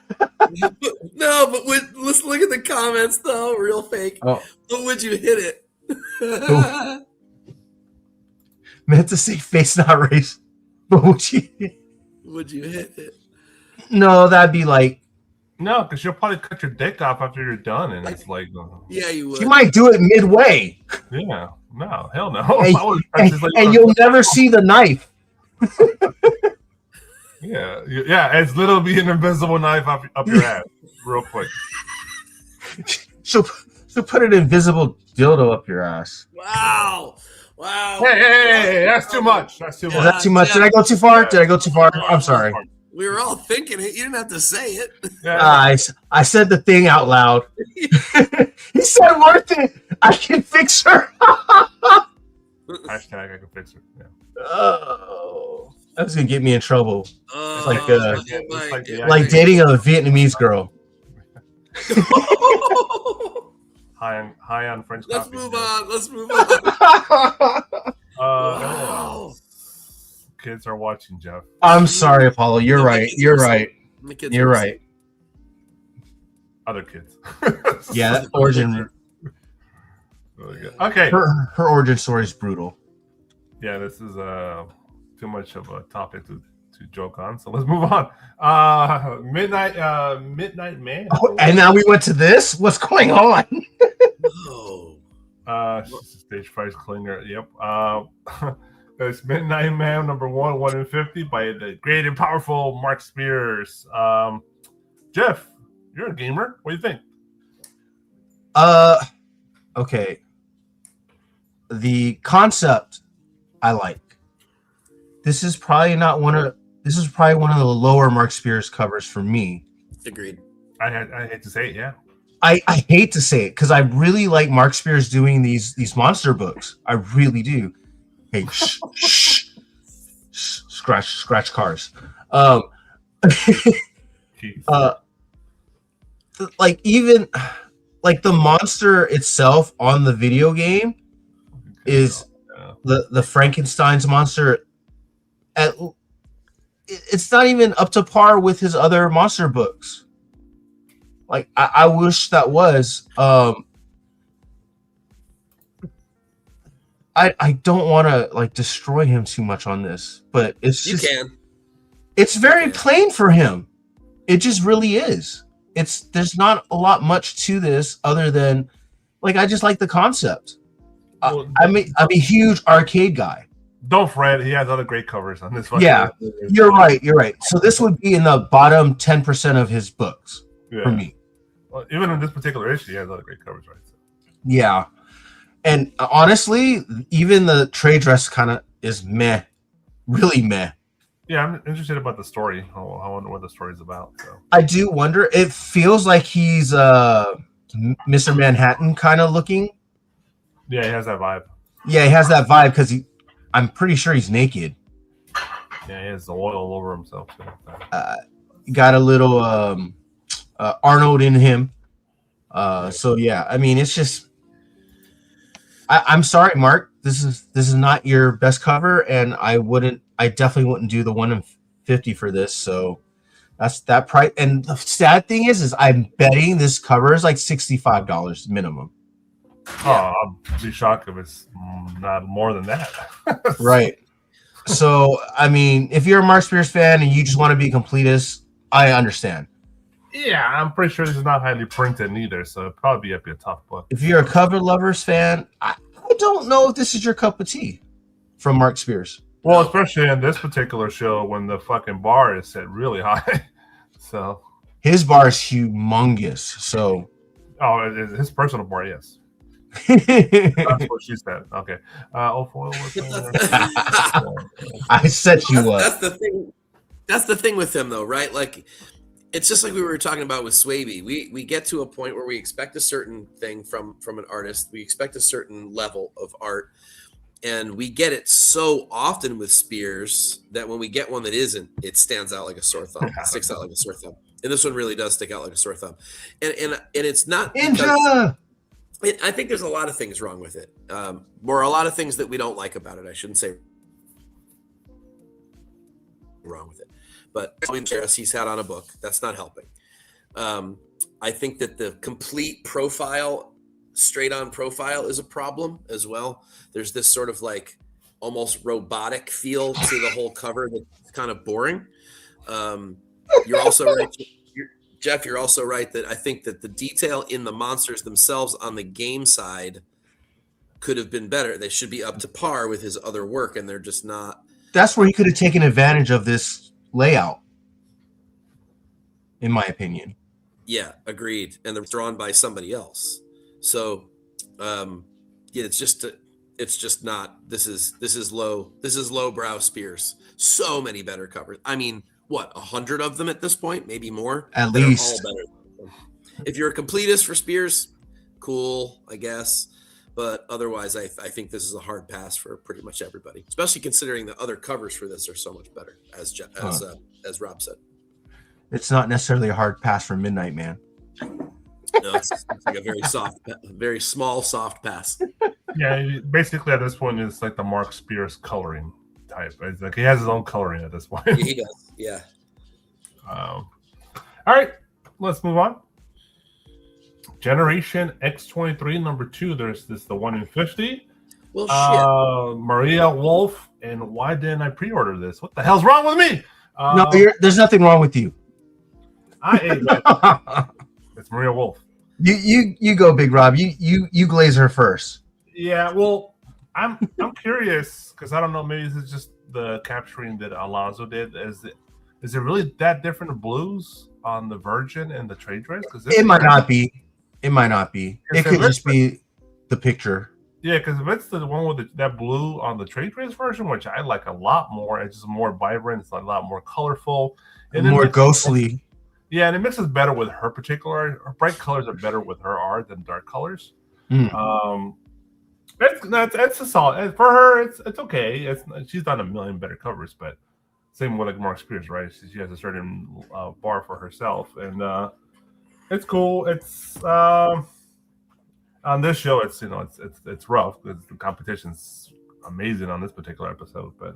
No, but let's look at the comments though. Real fake. Oh. But would you hit it? Meant to say face, not race. But would you? Would you hit it? No, that'd be like No, because you'll probably cut your dick off after you're done, and it's like, Yeah, you would. she might do it midway, yeah, no, hell no. and, I would press this, like, and you'll never see the knife. yeah, it's literally an invisible knife up your ass, real quick. She'll put an invisible dildo up your ass. Wow. Hey, that's too much. That's too Is much. that too much? Did I go too far? Did I go too far? I'm sorry. We were all thinking it. You didn't have to say it. Yeah. I said the thing out loud. He said worth it. I can fix her. Hashtag I can fix it. Yeah. Oh, that's gonna get me in trouble. Oh, Like dating a Vietnamese girl. High on French Let's coffee. move on. Wow. Kids are watching, Jeff. I'm sorry, Apollo. You're right. You're right. You're right. Other kids. Yeah, that origin. Really good. Okay. Her origin story is brutal. Yeah, this is too much of a topic to joke on. So let's move on. Midnight Man. Oh, and now we went to this. What's going on? Oh. Stage price clinger. Yep. It's Midnight Man number 1 in 50 by the great and powerful Mark Spears. Jeff, you're a gamer. What do you think? Okay. The concept I like. This is probably one of the lower Mark Spears covers for me. Agreed. I hate to say it, yeah. I hate to say it because I really like Mark Spears doing these monster books. I really do. Hey, shh, scratch cars. Like even like the monster itself on the video game is the Frankenstein's monster. It's not even up to par with his other monster books. Like I wish that was. I don't want to like destroy him too much on this, but it's just it's very plain for him. It just really is. There's not a lot much to this other than like I just like the concept. I'm a huge arcade guy. Don't fret, he has other great covers on this one. Yeah, you're right. So this would be in the bottom 10% of his books for me. Well, even in this particular issue, he has other great covers, right? So. Yeah. And honestly, even the trade dress kind of is meh, really meh. Yeah, I'm interested about the story. I wonder what the story's about. So. I do wonder. It feels like he's Mr. Manhattan kind of looking. Yeah, he has that vibe. Yeah, he has that vibe because I'm pretty sure he's naked. Yeah, he has the oil all over himself. So. Got a little Arnold in him. So yeah, I mean, it's just. I'm sorry, Mark. This is not your best cover, and I definitely wouldn't do the 1 in 50 for this. So that's that price. And the sad thing is I'm betting this cover is like $65 minimum. Oh, I'd be shocked if it's not more than that. Right. So I mean, if you're a Mark Spears fan and you just want to be a completist, I understand. Yeah, I'm pretty sure this is not highly printed either, so it'd probably be a tough book. If you're a cover lovers fan, I don't know if this is your cup of tea from Mark Spears. Well, especially in this particular show when the fucking bar is set really high. So his bar is humongous. So his personal bar, yes. That's what she said. Okay. I set you up. That's the thing. That's the thing with him, though, right? Like, it's just like we were talking about with Swaby. We get to a point where we expect a certain thing from an artist. We expect a certain level of art, and we get it so often with Spears that when we get one that isn't, it stands out like a sore thumb. It sticks out like a sore thumb. And this one really does stick out like a sore thumb. And it's not Ninja. I think there's a lot of things wrong with it, or a lot of things that we don't like about it. I shouldn't say wrong with it. But he's had on a book. That's not helping. I think that the complete profile, straight on profile, is a problem as well. There's this sort of like almost robotic feel to the whole cover that's kind of boring. You're also right, Jeff. You're also right that I think that the detail in the monsters themselves on the game side could have been better. They should be up to par with his other work, and they're just not. That's where he could have taken advantage of this layout, in my opinion. Yeah, agreed. And they're drawn by somebody else. So, yeah, it's just not. This is lowbrow Spears. So many better covers. I mean, what, 100 of them at this point, maybe more. At least. All better. If you're a completist for Spears, cool, I guess. But otherwise, I think this is a hard pass for pretty much everybody, especially considering the other covers for this are so much better, as Rob said. It's not necessarily a hard pass for Midnight Man. No, it's like a very small, soft pass. Yeah, basically at this point, it's like the Mark Spears coloring type. It's like he has his own coloring at this point. Yeah, he does. Yeah. All right, let's move on. Generation X23 number 2. There's the 1 in 50. Well, shit. Maria Wolf. And why didn't I pre-order this? What the hell's wrong with me? No, there's nothing wrong with you. It's Maria Wolf. You go, Big Rob. You glaze her first. Yeah, well, I'm curious because I don't know. Maybe this is just the capturing that Alonso did. Is it really that different of blues on the Virgin and the trade dress? Because it might not be. It might not be. It could just be the picture. Yeah, because if it's the one with that blue on the trade dress version, which I like a lot more, it's just more vibrant. It's a lot more colorful And more ghostly. Yeah, and it mixes better with her particular. Her bright colors are better with her art than dark colors. It's a solid for her. It's okay. She's done a million better covers, but same with like Mark Spears, right? She has a certain bar for herself, and it's cool. It's on this show. It's it's rough because the competition's amazing on this particular episode, but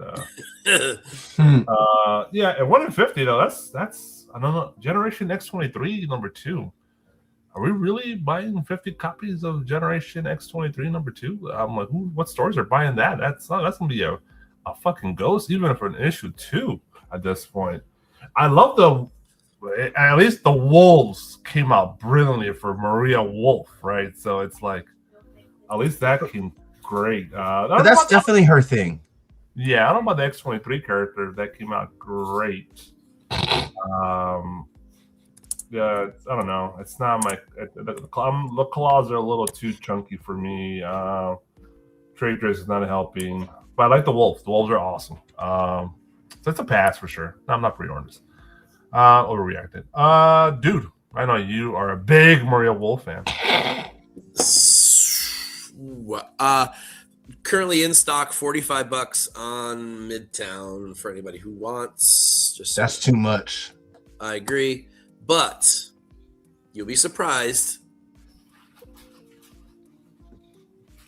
yeah, and 1 in 50 though. That's I don't know. Generation X23 number 2. Are we really buying 50 copies of Generation X23 number 2? I'm like, what stores are buying that? That's gonna be a fucking ghost, even for an issue 2 at this point. I love at least the wolves came out brilliantly for Maria Wolf, right? So it's like, at least that came great. But that's definitely her thing. Yeah, I don't know about the X23 character. That came out great. Yeah, I don't know. It's not my. The claws are a little too chunky for me. Trade dress is not helping, but I like the wolves. The wolves are awesome. So it's a pass for sure. I'm not pre-ordering this. Overreacted. Dude, I know you are a big Maria Wolf fan. Currently in stock, $45 on Midtown for anybody who wants. That's too much. I agree, but you'll be surprised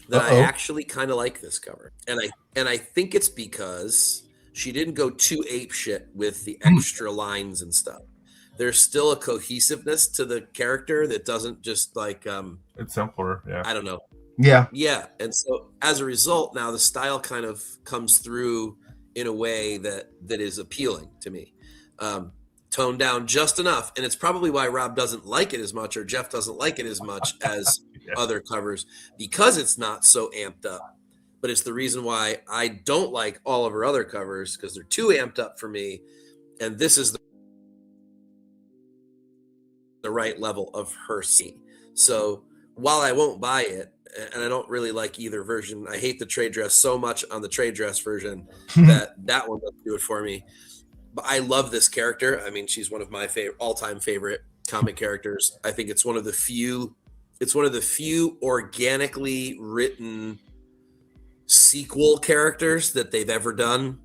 that I actually kind of like this cover, and I think it's because she didn't go too ape shit with the extra lines and stuff. There's still a cohesiveness to the character that doesn't just like it's simpler. Yeah, I don't know. Yeah, and so as a result, now the style kind of comes through in a way that is appealing to me. Toned down just enough, and it's probably why Rob doesn't like it as much, or Jeff doesn't like it as much as other covers, because it's not so amped up. But it's the reason why I don't like all of her other covers, because they're too amped up for me, and this is the right level of her scene. So while I won't buy it, and I don't really like either version, I hate the trade dress so much on the trade dress version that one doesn't do it for me. But I love this character. I mean, she's one of my all-time favorite comic characters. I think it's one of the few organically written sequel characters that they've ever done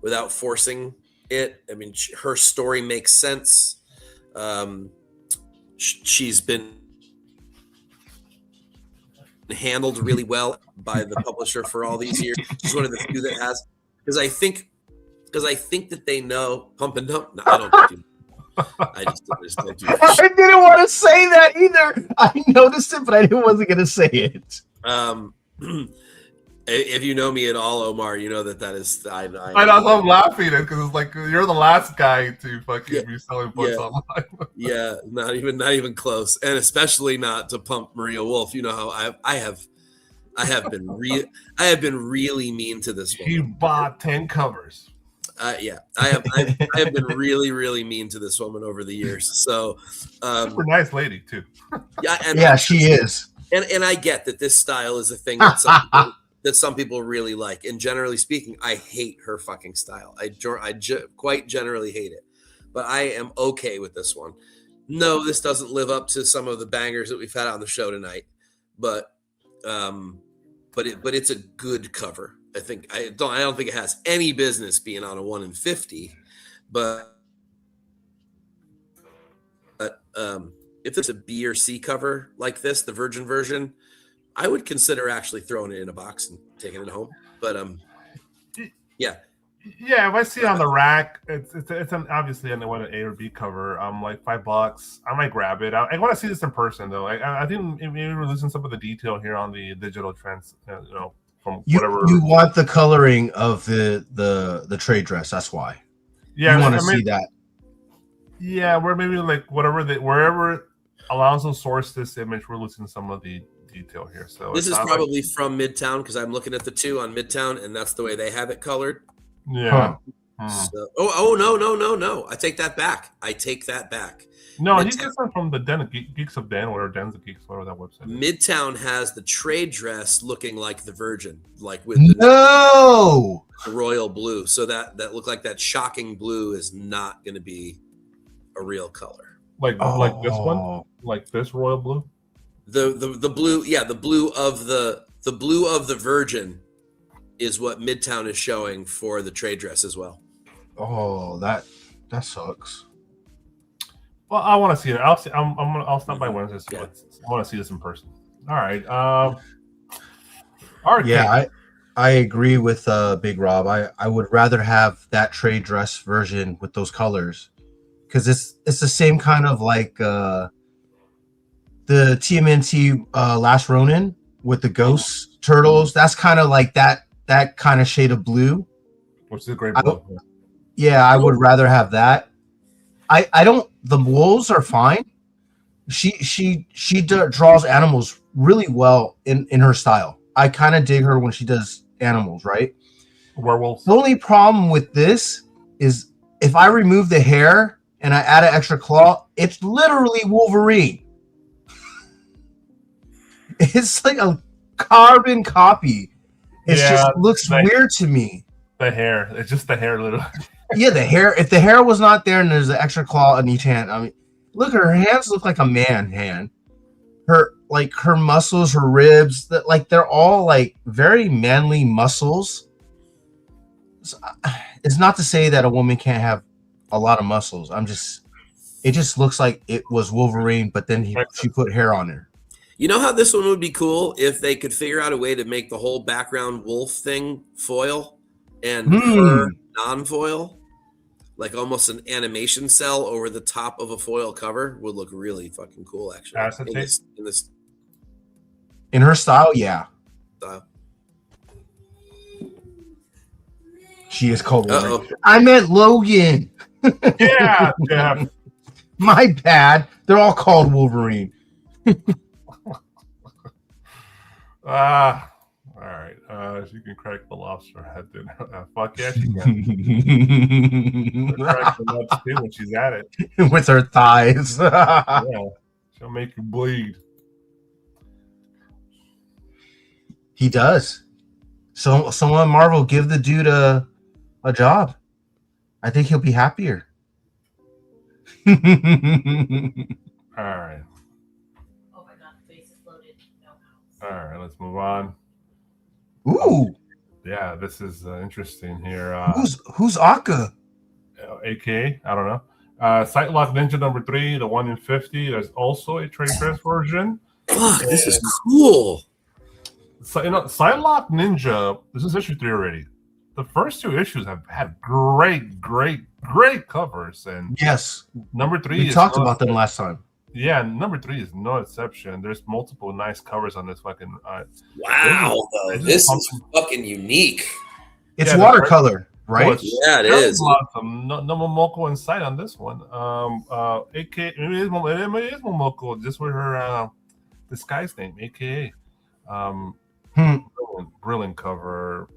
without forcing it. I mean, her story makes sense. She's been handled really well by the publisher for all these years. She's one of the few that has, because I think that they know pump and dump. No, I don't do. I just don't do that. I didn't want to say that either. I noticed it, but I wasn't going to say it. If you know me at all, Omar, you know that is. I know, I'm laughing at because it's like you're the last guy to fucking be selling books online. Yeah, not even close, and especially not to pump Maria Wolf. You know how I have been really mean to this woman. He bought 10 covers. Yeah, I have been really mean to this woman over the years. So, super nice lady too. Yeah, she is. And I get that this style is a thing that some people really like. And generally speaking, I hate her fucking style. I quite generally hate it. But I am okay with this one. No, this doesn't live up to some of the bangers that we've had on the show tonight. But it's a good cover. I don't think it has any business being on a 1 in 50. But if there's a B or C cover like this, the Virgin version, I would consider actually throwing it in a box and taking it home. But yeah. Yeah, if I see it on the rack, it's obviously an A or B cover. Like $5. I might grab it. I want to see this in person though. I think maybe we're losing some of the detail here on the digital trends. From whatever. You want the coloring of the trade dress. That's why. Yeah, you want to see that. Yeah, where maybe like wherever Alonso sourced this image, we're losing some of the detail here. So this is probably from Midtown because I'm looking at the 2 on Midtown, and that's the way they have it colored. Yeah. So, no. I take that back. No, Midtown. He gets them from the Den of Geeks of Den, or Dens of Geeks, whatever that website is. Midtown has the trade dress looking like the Virgin, like with the royal blue. So that look like that shocking blue is not going to be a real color. Like this one, like this royal blue. The blue, yeah, the blue of the Virgin is what Midtown is showing for the trade dress as well. Oh, that sucks. Well, I want to see it. I'll stop by Wednesday. I want to see this in person. All right. Yeah, I agree with Big Rob. I would rather have that trade dress version with those colors because it's the same kind of like the TMNT Last Ronin with the ghost turtles. That's kind of like that kind of shade of blue. Which is a great blue. I would rather have that. I don't. The wolves are fine. She draws animals really well in her style. I kind of dig her when she does animals, right? Werewolves. The only problem with this is if I remove the hair and I add an extra claw, it's literally Wolverine. It's like a carbon copy. It just looks weird to me. The hair. It's just the hair, literally. Yeah, the hair. If the hair was not there and there's an extra claw on each hand, I mean, look, her hands look like a man hand. Her muscles, her ribs, they're all like very manly muscles. It's not to say that a woman can't have a lot of muscles. It just looks like it was Wolverine, but then she put hair on her. You know how this one would be cool if they could figure out a way to make the whole background wolf thing foil and her non-foil? Like almost an animation cell over the top of a foil cover would look really fucking cool, actually. In her style, yeah. She is called Wolverine. I meant Logan. Yeah. My bad. They're all called Wolverine. All right. She can crack the lobster head then. Fuck yeah, she can. Crack the nuts too when she's at it. With her thighs. Yeah. She'll make you bleed. He does. So someone Marvel give the dude a job. I think he'll be happier. All right. Oh my god, the face exploded. No. All right, let's move on. Ooh. Yeah, this is interesting here. Who's Akka? AKA, I don't know. Psylock Ninja number 3, the 1 in 50. There's also a trade press version. Fuck, this is cool. So, Psylock Ninja, this is issue 3 already. The first 2 issues have had great covers. And yes, number 3 we talked about them last time. Yeah, number 3 is no exception. There's multiple nice covers on this fucking. Wow, they're just this is pumping- fucking unique. It's Yeah, watercolor, Well, right? it's Yeah, it Cherry is. Blossom. No Momoko in sight on this one. AKA, it is Momoko, just with her disguise name, AKA. Um, Hmm. brilliant cover.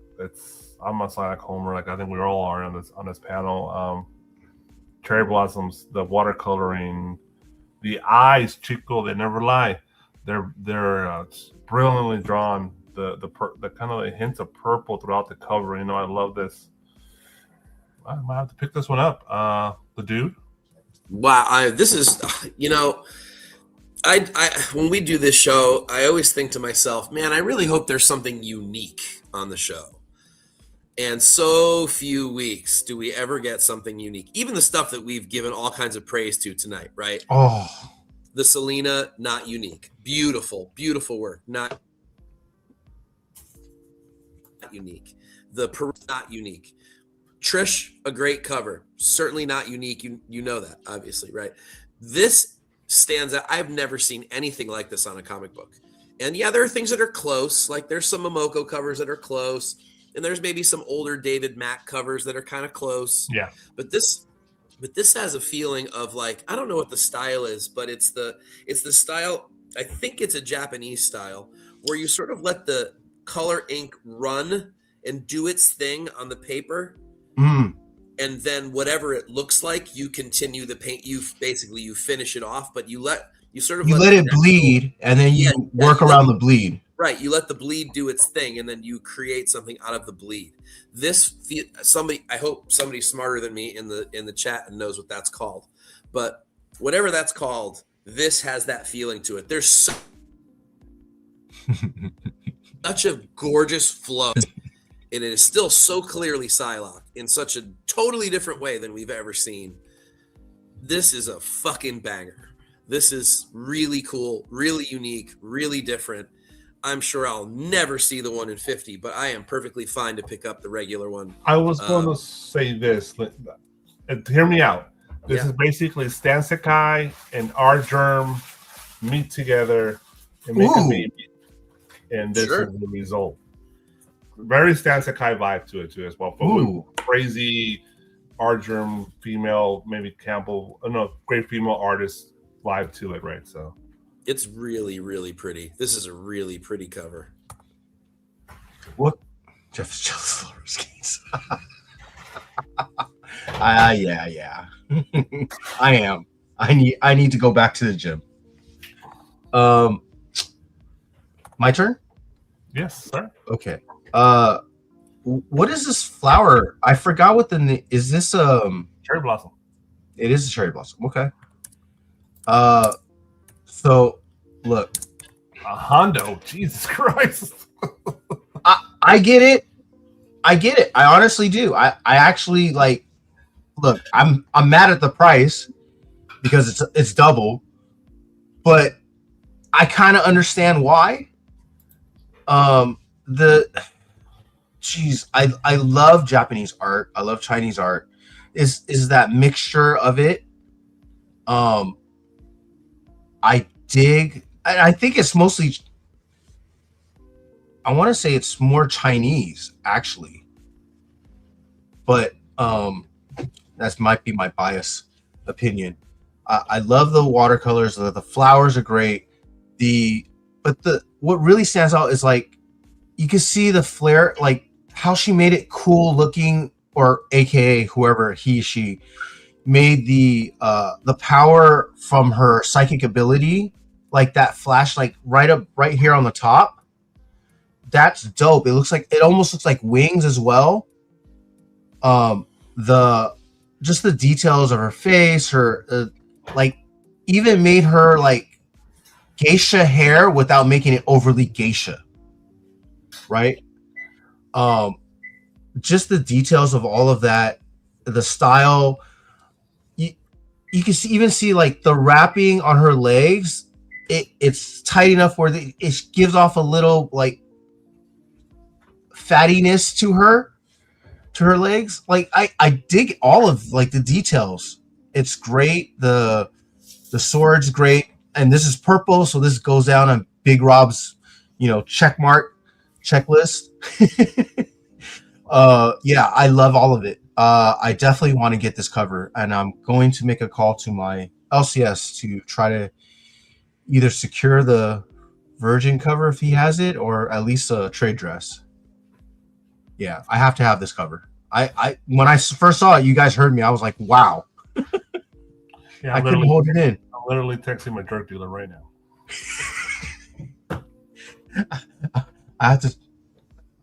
I'm a Psylocke homer. Like I think we all are on this panel. Cherry Blossoms, the watercoloring, the eyes, Chico, they never lie. They're brilliantly drawn. The kind of hints of purple throughout the cover. You know, I love this. I might have to pick this one up. The dude. Wow, this is, I when we do this show, I always think to myself, man, I really hope there's something unique on the show. And so few weeks do we ever get something unique. Even the stuff that we've given all kinds of praise to tonight, right? Oh, The Selena, not unique. Beautiful, beautiful work. Not unique. The Peru, not unique. Trish, a great cover. Certainly not unique. You know that, obviously, right? This stands out. I've never seen anything like this on a comic book. And yeah, there are things that are close. Like there's some Momoko covers that are close. And there's maybe some older David Mack covers that are kind of close. Yeah. But this has a feeling of like, I don't know what the style is, but it's the style. I think it's a Japanese style where you sort of let the color ink run and do its thing on the paper. mm. And then whatever it looks like, you continue the paint. You finish it off, but you let it bleed, and then you work around the bleed. Right, you let the bleed do its thing, and then you create something out of the bleed. I hope somebody smarter than me in the chat and knows what that's called. But whatever that's called, this has that feeling to it. There's such a gorgeous flow, and it is still so clearly Psylocke in such a totally different way than we've ever seen. This is a fucking banger. This is really cool, really unique, really different. I'm sure I'll never see the 1 in 50, but I am perfectly fine to pick up the regular one. I was going to say this. Hear me out. This Yeah. is basically Stan Sakai and R Germ meet together and make a Ooh. baby. And this Sure. is the result. Very Stan Sakai vibe to it too as well. But with Ooh. crazy R Germ female, maybe Campbell, great female artist vibe to it, right? So It's really, really pretty. This is a really pretty cover. What? Jeff's jealous of roller skates. Yeah. I am. I need to go back to the gym. My turn? yes, sir. Okay. What is this flower? I forgot what is this Cherry Blossom. it is a cherry blossom. Okay. So look, A Hondo. Jesus Christ. I get it. I honestly do. I actually like. Look, I'm mad at the price because it's double, but I kind of understand why. I love Japanese art. I love Chinese art. Is that mixture of it? I dig. I think it's mostly. I want to say it's more Chinese actually, but that might be my bias opinion. I love the watercolors. The flowers are great. What really stands out is like you can see the flare, like how she made it cool looking, or AKA whoever she made the power from her psychic ability, like that flash, like right here on the top. That's dope. It almost looks like wings as well. Just the details of her face, her like even made her like geisha hair without making it overly geisha, right? Just the details of all of that, the style. You can even see like the wrapping on her legs. It's tight enough where it gives off a little like fattiness to her legs. Like I dig all of like the details. It's great. The The sword's great, and this is purple, so this goes down on Big Rob's, checklist. Yeah, I love all of it. I definitely want to get this cover, and I'm going to make a call to my LCS to try to either secure the Virgin cover if he has it, or at least a trade dress. Yeah, I have to have this cover. I when I first saw it, you guys heard me. I was like, wow. Yeah, I couldn't hold it in. I'm literally texting my drug dealer right now. I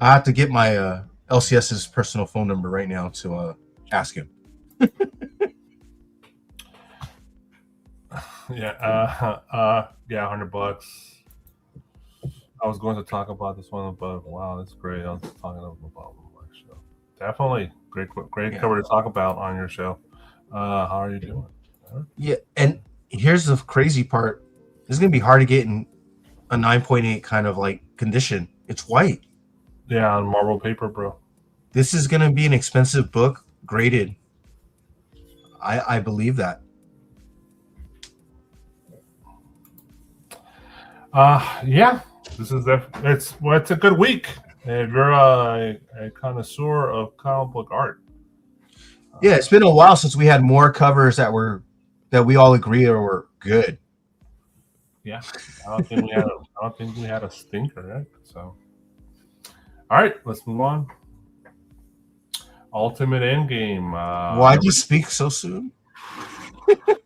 have to get my LCS's personal phone number right now to ask him. Yeah, $100. I was going to talk about this one, but wow, that's great. I was talking about my show. Definitely great cover to talk about on your show. How are you doing? Yeah, and here's the crazy part. This is gonna be hard to get in a 9.8 kind of like condition. It's white. Yeah, on marble paper, bro. This is gonna be an expensive book, graded. I believe that. Yeah, this is it's a good week if you're a connoisseur of comic book art. Yeah, it's been a while since we had more covers that we all agree were good. Yeah, I don't think we had a stinker, right? So, all right, let's move on. Ultimate Endgame. Why'd you speak so soon?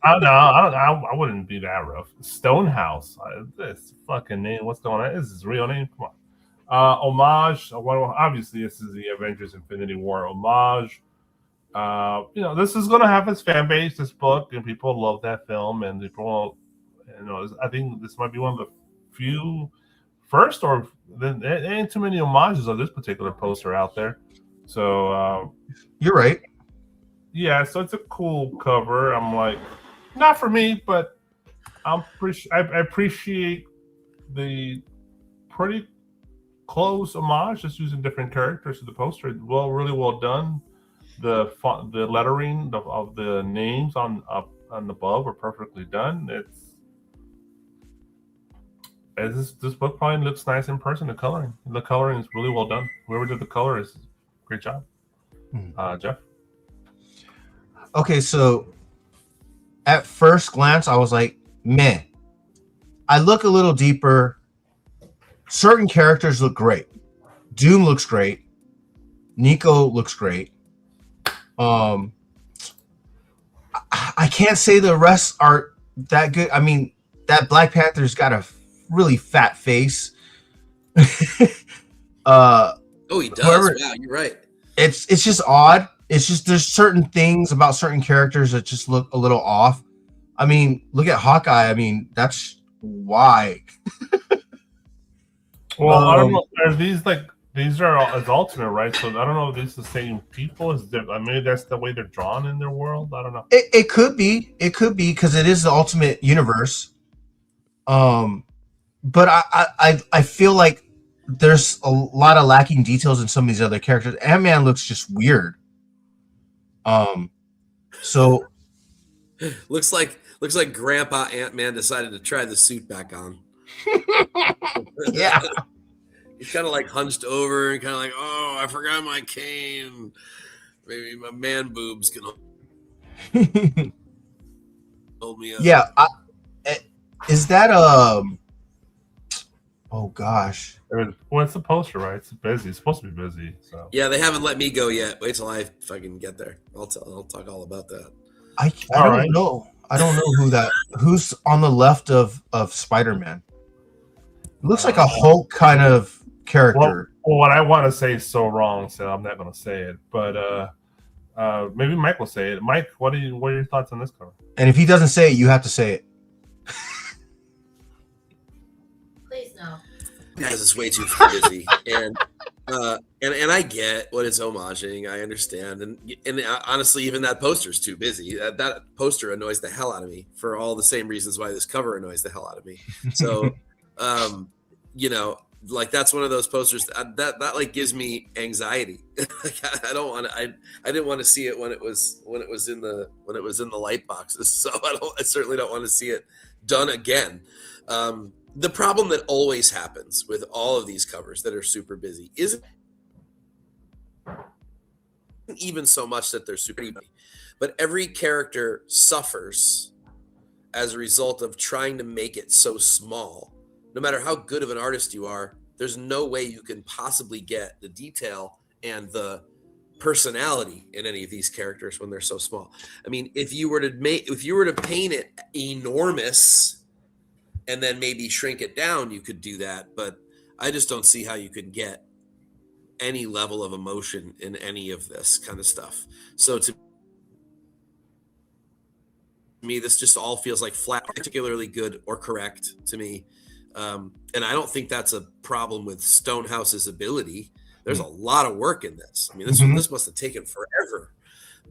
I wouldn't be that rough. Stonehouse. This fucking name. What's going on? This is his real name. Come on. Homage. Well, obviously, this is the Avengers: Infinity War homage. This is going to have its fan base. This book, and people love that film, and people, I think this might be one of the few first, or there ain't too many homages of this particular poster out there. So you're right. Yeah, so it's a cool cover. I'm like, not for me, but I appreciate the pretty close homage, just using different characters to the poster. Really well done. The lettering of the names on above are perfectly done. This book probably looks nice in person. The coloring is really well done. Whoever did the color is great job. Jeff. Okay, so at first glance, I was like, meh. I look a little deeper. Certain characters look great. Doom looks great. Nico looks great. I can't say the rest are that good. I mean, that Black Panther's got a really fat face. Oh, he does. Wow, you're right. It's just odd. It's just there's certain things about certain characters that just look a little off. I mean, look at Hawkeye. I mean, that's why. Well, I don't know. These are as alternate, right? So I don't know if these are the same people. Maybe that's the way they're drawn in their world. I don't know. It could be. It could be because it is the Ultimate Universe. But I feel like there's a lot of lacking details in some of these other characters. Ant-Man looks just weird. So looks like Grandpa Ant-Man decided to try the suit back on. Yeah. He's kind of like hunched over and kind of like, oh, I forgot my cane. Maybe my man boobs can hold me up. Yeah. Is that oh gosh. Well, it's a poster, right? It's busy. It's supposed to be busy. So yeah, they haven't let me go yet. Wait till I fucking get there. I'll talk all about that. I don't know. I don't know who's on the left of Spider-Man. It looks like a Hulk kind of character. Well, what I want to say is so wrong, so I'm not going to say it. But maybe Mike will say it. Mike, what are your thoughts on this cover? And if he doesn't say it, you have to say it. Please no. Guys, it's way too busy, and I get what it's homaging. I understand, and honestly, even that poster's too busy. That poster annoys the hell out of me for all the same reasons why this cover annoys the hell out of me. So, like that's one of those posters that like gives me anxiety. Like I don't want to. I didn't want to see it when it was in the light boxes. So I certainly don't want to see it done again. The problem that always happens with all of these covers that are super busy isn't even so much that they're super busy, but every character suffers as a result of trying to make it so small. No matter how good of an artist you are, there's no way you can possibly get the detail and the personality in any of these characters when they're so small. I mean, if you were to paint it enormous and then maybe shrink it down, you could do that. But I just don't see how you could get any level of emotion in any of this kind of stuff. So to me, this just all feels like flat, particularly good or correct to me. And I don't think that's a problem with Stonehouse's ability. There's a lot of work in this. I mean, this must have taken forever.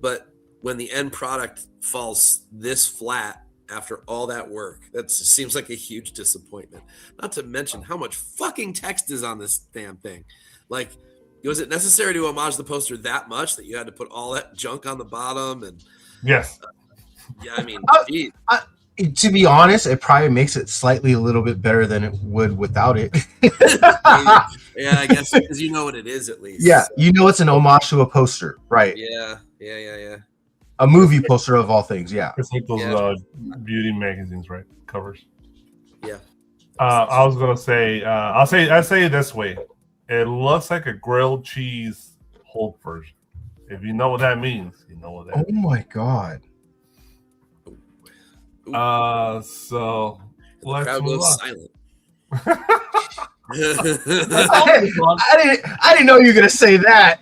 But when the end product falls this flat after all that work, that just seems like a huge disappointment. Not to mention how much fucking text is on this damn thing. Like, was it necessary to homage the poster that much that you had to put all that junk on the bottom? And yes. Yeah, I mean, to be honest, it probably makes it slightly a little bit better than it would without it. Yeah, I guess because you know what it is at least. Yeah, so. you know it's an homage to a poster, right? Yeah. A movie poster of all things, yeah. It's like those beauty magazines, right? Covers. Yeah. I was gonna say, I'll say it this way: it looks like a grilled cheese Hulk version. If you know what that means, you know what that. Oh my god. So let's crowd move goes on. silent. I didn't know you were gonna say that.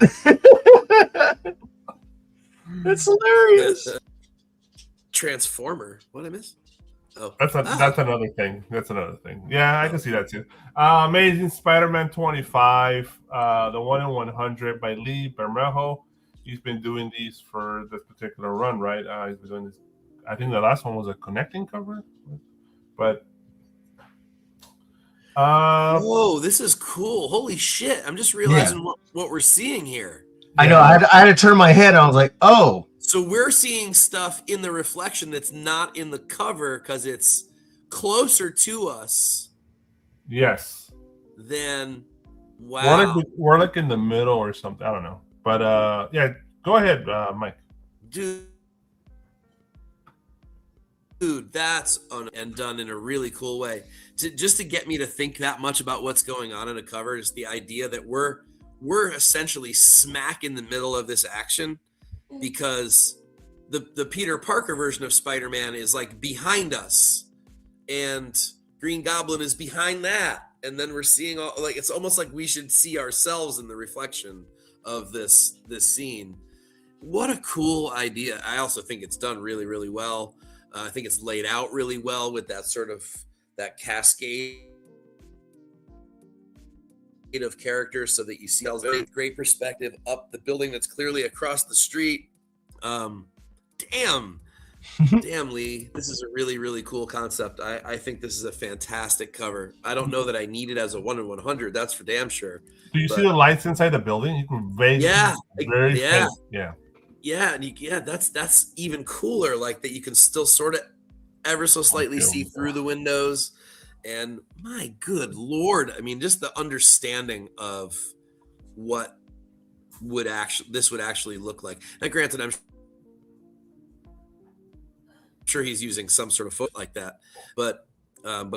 That's hilarious. Transformer. What did I miss? Oh, That's another thing. That's another thing. Yeah, I can see that too. Amazing Spider-Man 25, the 1 in 100 by Lee Bermejo. He's been doing these for this particular run, right? He's been doing this. I think the last one was a connecting cover, but whoa, this is cool! Holy shit! I'm just realizing what we're seeing here. I know. I had to turn my head. I was like, oh. So we're seeing stuff in the reflection that's not in the cover because it's closer to us. Yes. Then, wow. We're like in the middle or something. I don't know. But yeah, go ahead, Mike. Dude, that's and done in a really cool way. Just to get me to think that much about what's going on in a cover is the idea that we're essentially smack in the middle of this action because the Peter Parker version of Spider-Man is like behind us and Green Goblin is behind that. And then we're seeing all like it's almost like we should see ourselves in the reflection of this scene. What a cool idea. I also think it's done really, really well. I think it's laid out really well with that sort of that cascade of characters so that you see a great perspective up the building that's clearly across the street. Damn, Lee, this is a really, really cool concept. I think this is a fantastic cover. I don't know that I need it as a 1 in 100. That's for damn sure. Do you see the lights inside the building? You can that's even cooler. Like that, you can still sort of ever so slightly see through the windows. And my good Lord, I mean, just the understanding of what this would actually look like. Now, granted, I'm sure he's using some sort of photo like that, but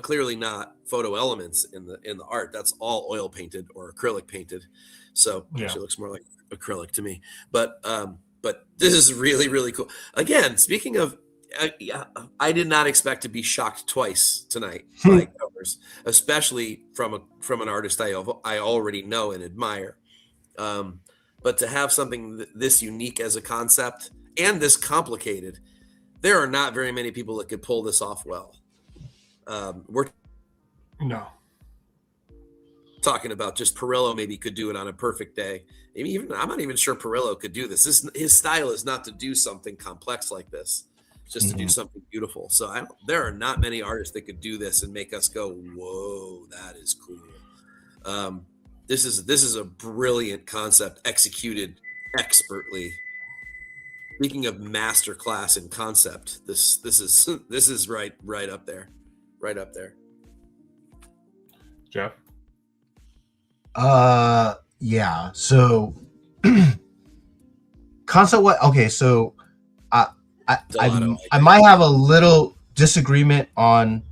clearly not photo elements in the art. That's all oil painted or acrylic painted. So it actually looks more like acrylic to me. But this is really, really cool. Again, speaking of, I did not expect to be shocked twice tonight by covers, especially from an artist I already know and admire. But to have something this unique as a concept and this complicated, there are not very many people that could pull this off well. We're talking about just Perillo maybe could do it on a perfect day. Maybe even I'm not even sure Perillo could do this. His style is not to do something complex like this. Just to do something beautiful. So there are not many artists that could do this and make us go, whoa, that is cool. This is a brilliant concept executed expertly. Speaking of masterclass in concept, this is right up there, right up there. Jeff? Yeah. So concept what? Okay, so I might have a little disagreement on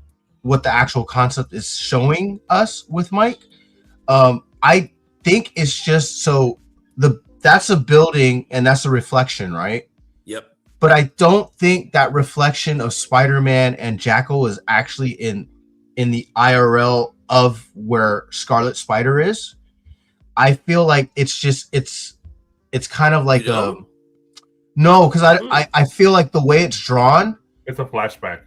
what the actual concept is showing us with Mike. I think it's just so that's a building and that's a reflection, right? Yep. But I don't think that reflection of Spider-Man and Jackal is actually in the IRL of where Scarlet Spider is. I feel like it's kind of like no, because I feel like the way it's drawn, it's a flashback.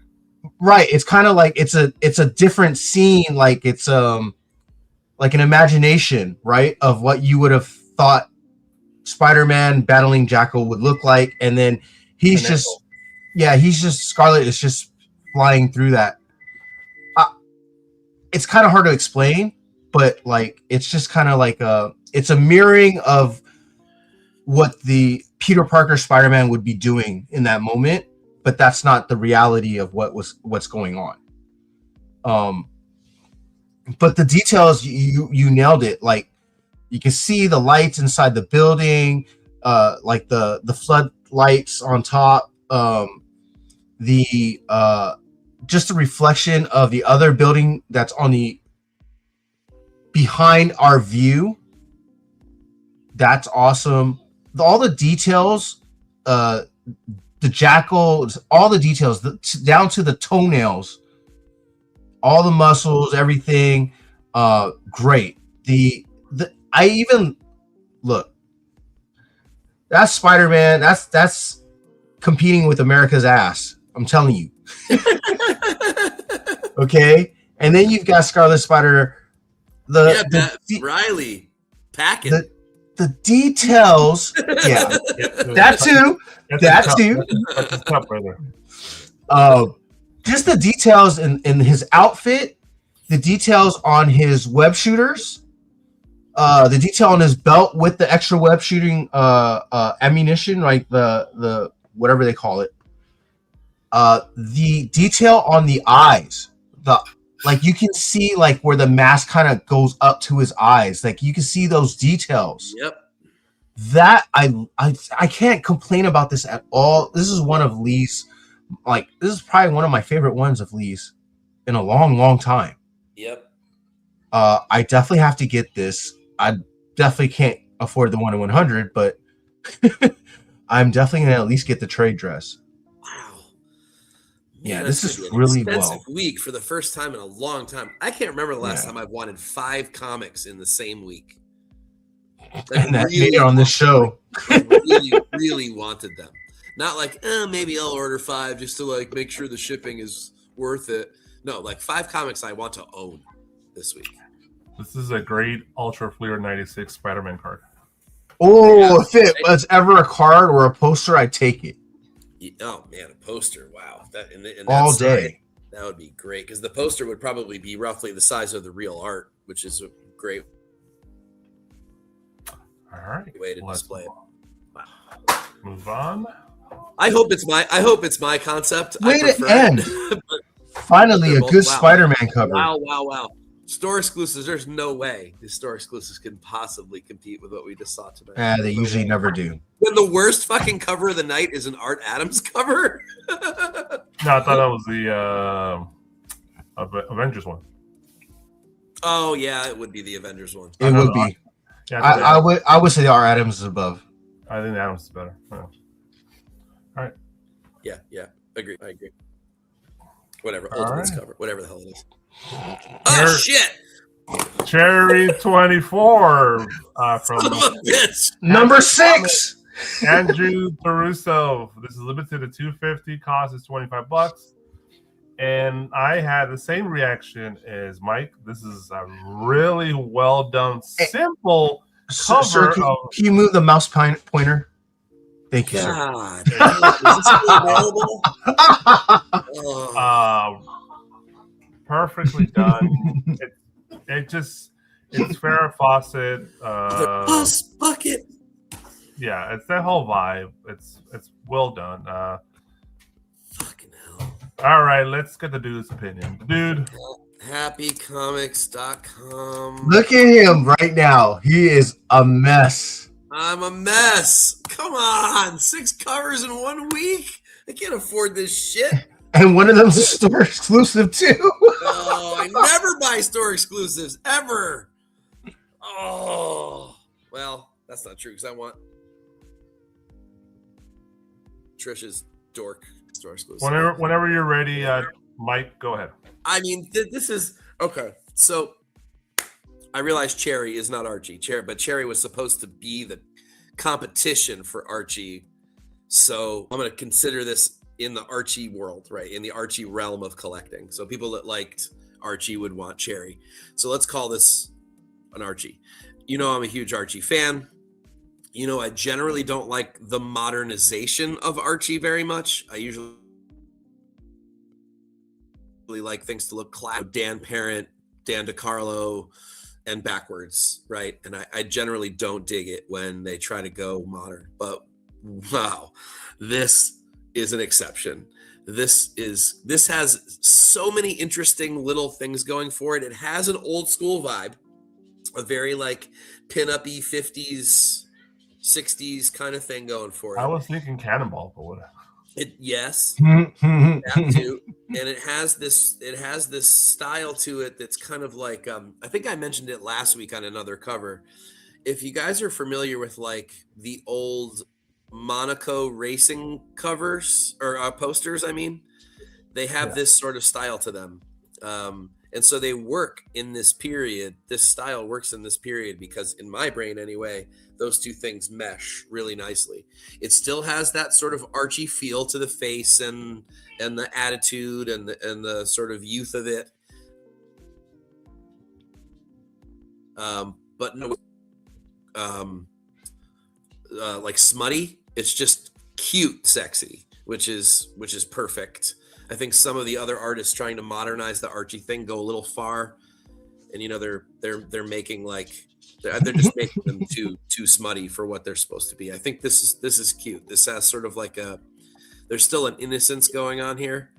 Right. It's kind of like it's a different scene, like it's like an imagination, right, of what you would have thought Spider-Man battling Jackal would look like, and then he's just Scarlet is just flying through that. It's kind of hard to explain, but like it's just kind of like it's a mirroring of what the Peter Parker Spider-Man would be doing in that moment, but that's not the reality of what's going on. But the details, you nailed it. Like you can see the lights inside the building, like the floodlights on top, just a reflection of the other building that's on the behind our view. That's awesome. All the details, the Jackal, all the details, down to the toenails, all the muscles, everything, great. I even look. That's Spider-Man. That's competing with America's ass. I'm telling you. Okay, and then you've got Scarlet Spider. Riley packing. The details, yeah, that too. That's tough, brother. Just the details in his outfit, the details on his web shooters, the detail on his belt with the extra web shooting ammunition, like the whatever they call it. The detail on the eyes, like you can see like where the mask kind of goes up to his eyes, like you can see those details. Yep. That I can't complain about this at all. This is one of Lee's, like this is probably one of my favorite ones of Lee's in a long time. Yep. I definitely have to get this. I definitely can't afford the 1-100, but I'm definitely gonna at least get the trade dress. Wow. Yeah, this is really expensive week for the first time in a long time. I can't remember the last time I've wanted 5 comics in the same week. And that made it on this show. I really wanted them. Not like, maybe I'll order 5 just to like make sure the shipping is worth it. No, like 5 comics I want to own this week. This is a great Ultra Fleer 96 Spider-Man card. Oh, if it was ever a card or a poster, I'd take it. Oh man, a poster! Wow, all day. That would be great because the poster would probably be roughly the size of the real art, which is a great way to display it. Wow. Move on. I hope it's my concept. Way to end. Finally, a good Spider-Man cover. Wow. Store exclusives. There's no way the store exclusives can possibly compete with what we just saw tonight. They usually never do. When the worst fucking cover of the night is an Art Adams cover. No, I thought that was the Avengers one. Oh yeah, it would be the Avengers one. It would be. Yeah, I would say Art Adams is above. I think Adams is better. Yeah. All right. Yeah, I agree. Whatever, Ultimate's cover, whatever the hell it is. Oh shit! Cherry 24 from number 6. Andrew Caruso. This is limited to 250. Cost is $25. And I had the same reaction as Mike. This is a really well done, simple cover. Sir, can you move the mouse pointer? Thank you, God. Sir. Is this available? Perfectly done. It's Farrah Fawcett. The bus bucket. Yeah, it's that whole vibe. It's well done. Fucking hell. All right, let's get the dude's opinion. Dude, Happycomics.com. Look at him right now. He is a mess. I'm a mess. Come on. 6 covers in 1 week. I can't afford this shit. And one of them's a store exclusive too. Oh, I never buy store exclusives ever. Oh, well, that's not true because I want Trish's dork store exclusive. whenever you're ready, Mike, go ahead. I mean, this is okay. So I realize Cherry is not Archie, but Cherry was supposed to be the competition for Archie. So I'm going to consider this in the Archie world, right? In the Archie realm of collecting. So people that liked Archie would want Cherry. So let's call this an Archie. You know, I'm a huge Archie fan. You know, I generally don't like the modernization of Archie very much. I usually like things to look classic. Dan Parent, Dan DeCarlo, and backwards, right? And I generally don't dig it when they try to go modern. But wow, this is an exception. This has so many interesting little things going for it. It has an old school vibe, a very like pin-up-y 50s, 60s kind of thing going for it. I was thinking Cannonball, but whatever. Yes, that too. And it has this style to it that's kind of like I think I mentioned it last week on another cover. If you guys are familiar with like the old Monaco racing covers or posters, I mean, they have this sort of style to them. And so they work in this period. This style works in this period because in my brain anyway, those two things mesh really nicely. It still has that sort of Archie feel to the face and the attitude and the sort of youth of it. But no, like smutty. It's just cute, sexy, which is perfect. I think some of the other artists trying to modernize the Archie thing go a little far, and you know they're making like they're just making them too smutty for what they're supposed to be. I think this is cute. This has sort of like there's still an innocence going on here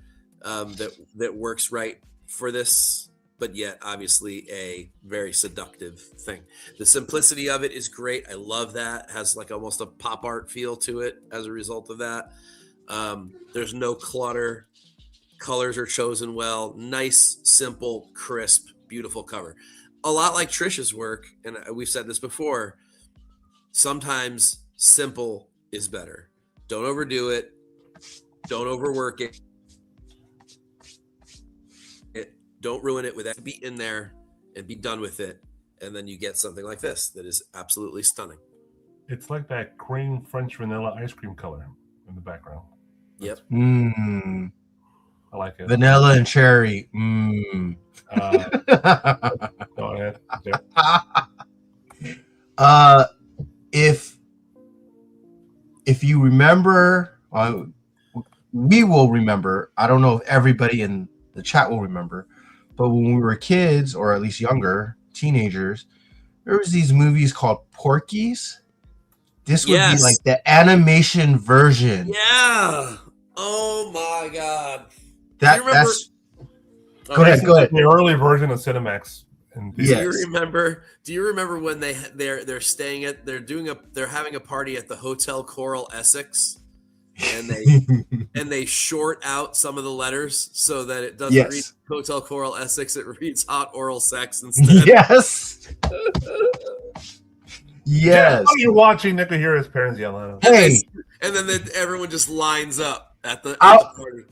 that works right for this, but yet obviously a very seductive thing. The simplicity of it is great. I love that. It has like almost a pop art feel to it as a result of that. There's no clutter. Colors are chosen well. Nice, simple, crisp, beautiful cover. A lot like Trish's work, and we've said this before, sometimes simple is better. Don't overdo it. Don't overwork it. Don't ruin it with that. Be in there and be done with it. And then you get something like this that is absolutely stunning. It's like that cream French vanilla ice cream color in the background. Yep. I like it. Vanilla and cherry. Go ahead. If you remember, we will remember. I don't know if everybody in the chat will remember, but when we were kids, or at least younger, teenagers, there was these movies called Porky's. This would be like the animation version. Yeah. Oh my God. That's. Go ahead. The early version of Cinemax. Do you remember when they're staying at they're having a party at the Hotel Coral Essex, and they short out some of the letters so that it doesn't read Hotel Coral Essex, it reads Hot Oral Sex instead. Yes. Yes. While you're watching, Nick will hear his parents yell at him. Hey. And then everyone just lines up at the party.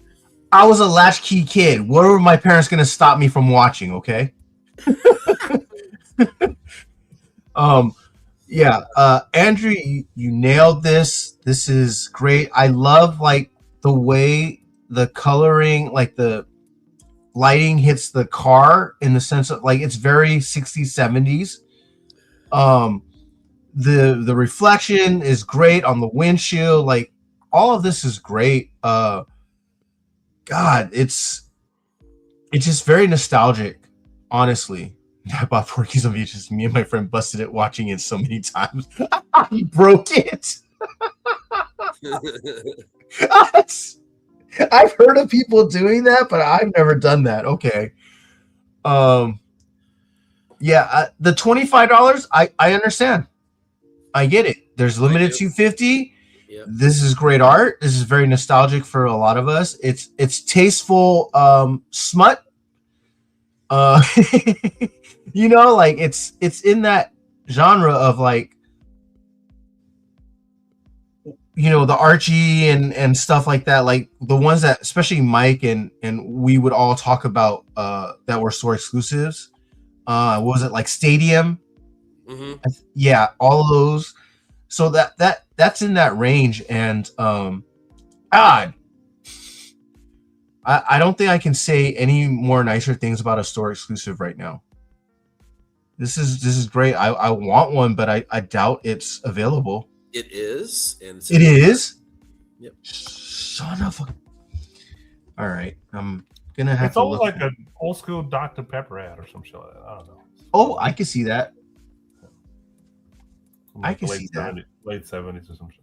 I was a latchkey kid. What were my parents going to stop me from watching? Okay. Andrew, you nailed this. This is great. I love like the way the coloring, like the lighting hits the car in the sense of like it's very 60s, 70s. The reflection is great on the windshield. Like all of this is great. God, it's just very nostalgic, honestly. I bought Porky's on VHS. Me and my friend busted it watching it so many times. He broke it. I've heard of people doing that, but I've never done that. Okay. Yeah, the $25, I understand. I get it. There's limited 250. Yep. This is great art. This is very nostalgic for a lot of us. It's tasteful smut. You know, like it's in that genre of like, you know, the Archie and stuff like that, like the ones that especially Mike and we would all talk about that were store exclusives. What was it, like Stadium? Mm-hmm. Yeah, all of those. So that's in that range, and God, I don't think I can say any more nicer things about a store exclusive right now. This is great. I want one, but I doubt it's available. It is, and it is. Yep. Son of a. All right, I'm gonna have it's to. It's almost look like an old school Dr. Pepper ad or some shit like that. I don't know. Oh, I can see that. Like I can see that. Late 70s or some shit.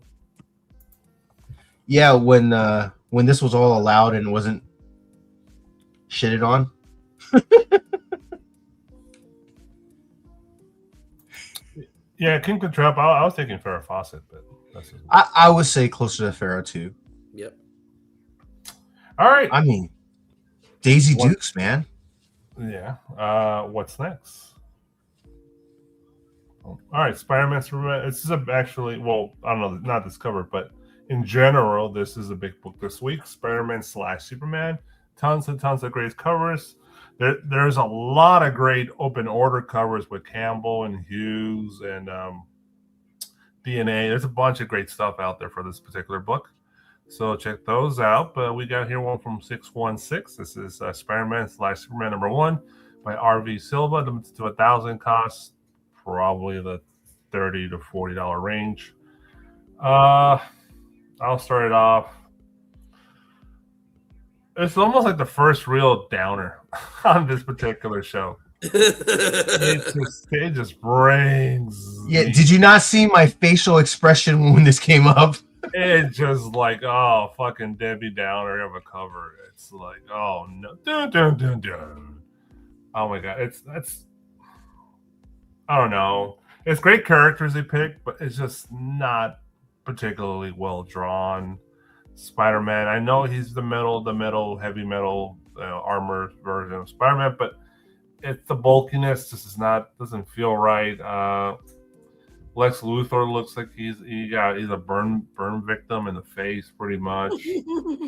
Yeah, when this was all allowed and wasn't shitted on. Yeah, King Trap. I was thinking Farrah Fawcett, but that's I would say closer to Farrah too. Yep. All right. I mean, Daisy Dukes, man. Yeah. What's next? All right, Spider-Man, Superman. This is actually, well, I don't know, not this cover, but in general, this is a big book this week. Spider-Man / Superman. Tons and tons of great covers. There's a lot of great open order covers with Campbell and Hughes and DNA. There's a bunch of great stuff out there for this particular book. So check those out. But we got here one from 616. This is Spider-Man / Superman #1 by R.V. Silva. Limited to 1,000, costs probably the $30 to $40 range. I'll start it off. It's almost like the first real downer on this particular show. It just brings. Yeah, did you not see my facial expression when this came up? It's just like, oh, fucking Debbie Downer of a cover. It's like, oh no, dun, dun, dun, dun. Oh my god, that's. I don't know. It's great characters they pick, but it's just not particularly well drawn. Spider-Man, I know he's the heavy metal armor version of Spider-Man, but it's the bulkiness just doesn't feel right. Lex Luthor looks like he's a burn victim in the face, pretty much.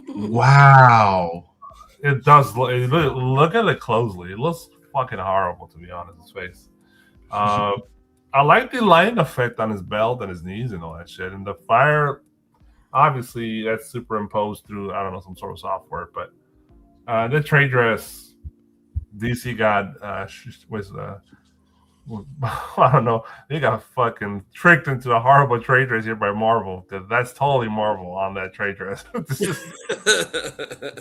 Wow, it does. Look at it closely. It looks fucking horrible, to be honest. His face. I like the line effect on his belt and his knees and all that shit, and the fire. Obviously, that's superimposed through, I don't know, some sort of software. But the trade dress DC got was I don't know. They got fucking tricked into a horrible trade dress here by Marvel, because that's totally Marvel on that trade dress. It's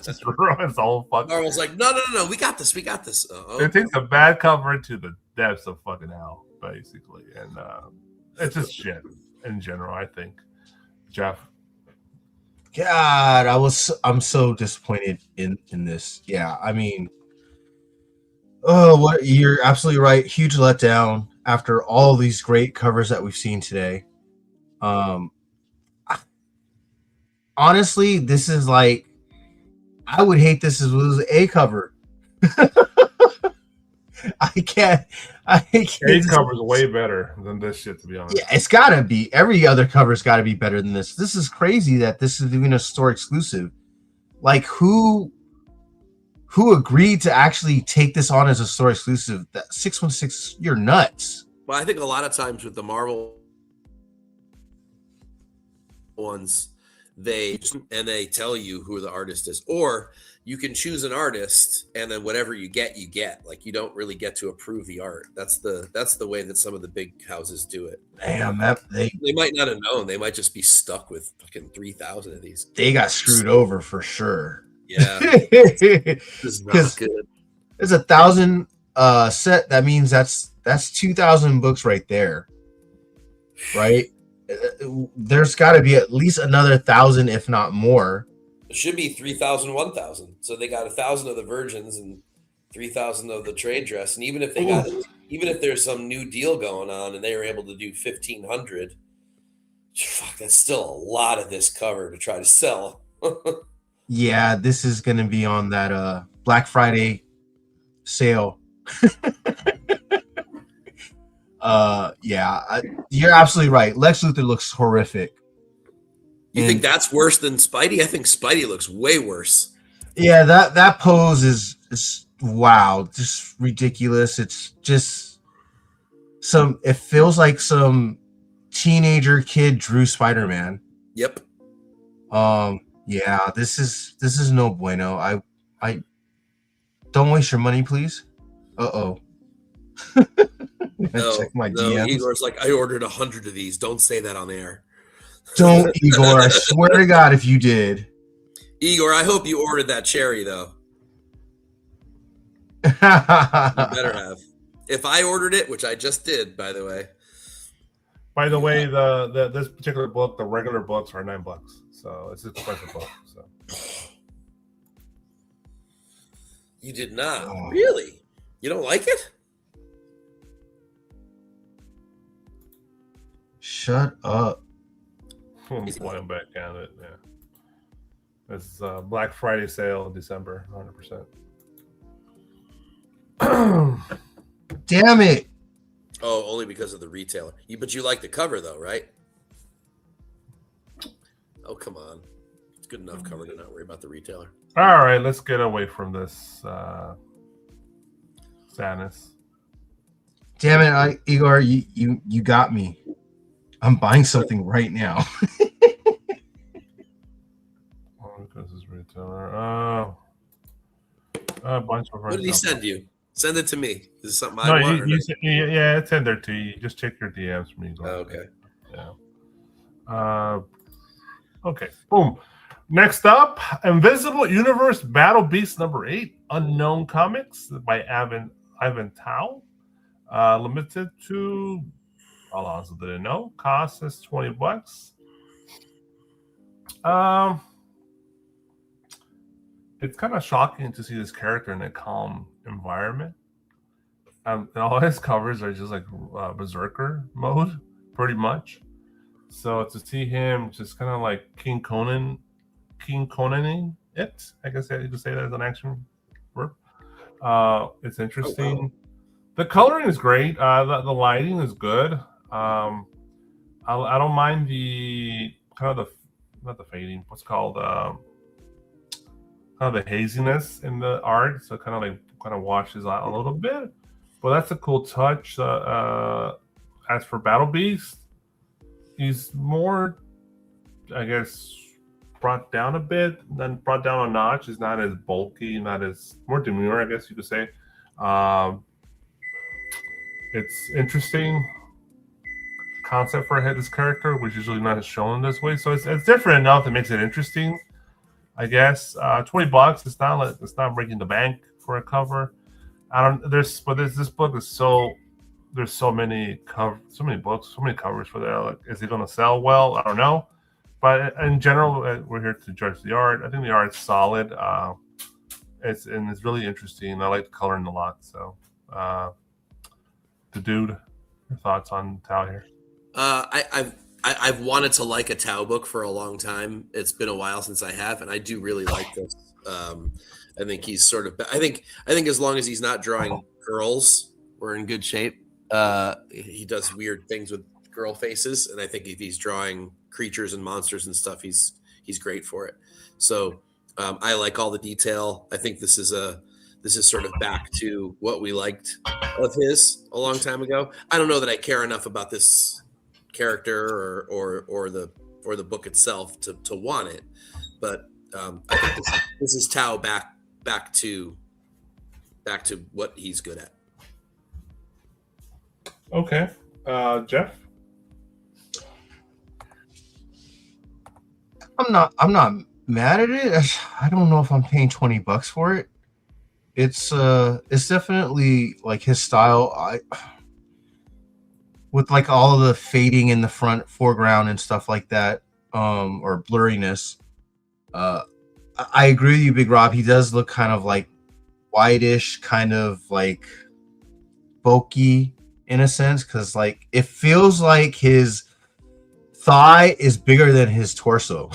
just ruins the whole fucking. Marvel's like, no, we got this. It takes a bad cover to the depths of fucking hell, basically, and it's just shit in general. I think, Jeff. God, I'm so disappointed in this. Yeah, I mean, what, you're absolutely right. Huge letdown after all these great covers that we've seen today. Honestly, this is like, I would hate this if it was a cover. I can't. A cover is way better than this shit, to be honest. Yeah, it's gotta be. Every other cover's gotta be better than this. This is crazy that this is even a store exclusive. Like, who agreed to actually take this on as a store exclusive? That 616, you're nuts. Well, I think a lot of times with the Marvel ones, they tell you who the artist is, or you can choose an artist and then whatever you get. Like, you don't really get to approve the art. That's the way that some of the big houses do it. Damn, they might not have known. They might just be stuck with fucking 3,000 of these. They got screwed over for sure. Yeah, it's not good. There's 1,000 set, that means that's 2,000 books right there, right? There's got to be at least another 1,000, if not more. It should be 3,000, 1,000. So they got 1,000 of the virgins and 3,000 of the trade dress. And even if there's some new deal going on and they were able to do 1,500, fuck, that's still a lot of this cover to try to sell. Yeah, this is gonna be on that Black Friday sale. You're absolutely right. Lex Luthor looks horrific. You think that's worse than Spidey? I think Spidey looks way worse. Yeah, that pose is wow, just ridiculous. It's just it feels like some teenager kid drew Spider-Man. Yep. Yeah, this is no bueno. I don't waste your money, please. Uh-oh. Check my DMs. Igor's like, I ordered 100 of these. Don't say that on air. Don't, Igor. I swear to God, if you did. Igor, I hope you ordered that cherry, though. You better have. If I ordered it, which I just did, by the way. By the way, this particular book, the regular books are $9, so it's an expensive book. So you did not really? You don't like it? Shut up. I'm going back at it. Yeah, it's Black Friday sale in December, 100%. Damn it. Oh, only because of the retailer. But you like the cover, though, right? Oh, come on. It's good enough cover to not worry about the retailer. All right, let's get away from this sadness. Damn it, Igor, you got me. I'm buying something right now. Because this retailer. Oh, a bunch of. What did he send you? Send it to me. Is this something No, I want? yeah, it's in there too. You just check your DMs from me. Oh, okay. Yeah. Okay. Boom. Next up, Invisible Universe Battle Beast number 8, Unknown Comics by Ivan Tao. Limited to, Alonzo didn't know. Cost is $20. It's kind of shocking to see this character in a calm environment. And all his covers are just like Berserker mode, pretty much. So to see him just kind of like King Conaning it, I guess you could say that as an action verb. It's interesting. Oh, wow. The coloring is great. The lighting is good. I don't mind the kind of not the fading. What's called kind of the haziness in the art. So kind of washes out a little bit. But that's a cool touch. As for Battle Beast, he's more, I guess, brought down a bit, then brought down a notch. He's not as bulky, not as more demure, I guess you could say. It's interesting concept for this character, which usually not shown this way. So it's different enough that makes it interesting, I guess. $20. It's not breaking the bank for a cover. This book is so. There's so many books, so many covers for that. Like, is it going to sell well? I don't know. But in general, we're here to judge the art. I think the art's solid. It's really interesting. I like the coloring a lot. So, the dude, your thoughts on Tao here? I've wanted to like a Tao book for a long time. It's been a while since I have, and I do really like this. I think he's sort of. I think as long as he's not drawing girls, we're in good shape. He does weird things with girl faces, and I think if he's drawing creatures and monsters and stuff, he's great for it. So I like all the detail. I think this is sort of back to what we liked of his a long time ago. I don't know that I care enough about this character or the book itself to want it, but I think this is Tao back to what he's good at. Okay, Jeff. I'm not mad at it. I don't know if I'm paying $20 for it. It's definitely like his style. With like all of the fading in the front foreground and stuff like that, or blurriness. Uh, I agree with you, Big Rob. He does look kind of like whitish, kind of like bulky in a sense, because like it feels like his thigh is bigger than his torso.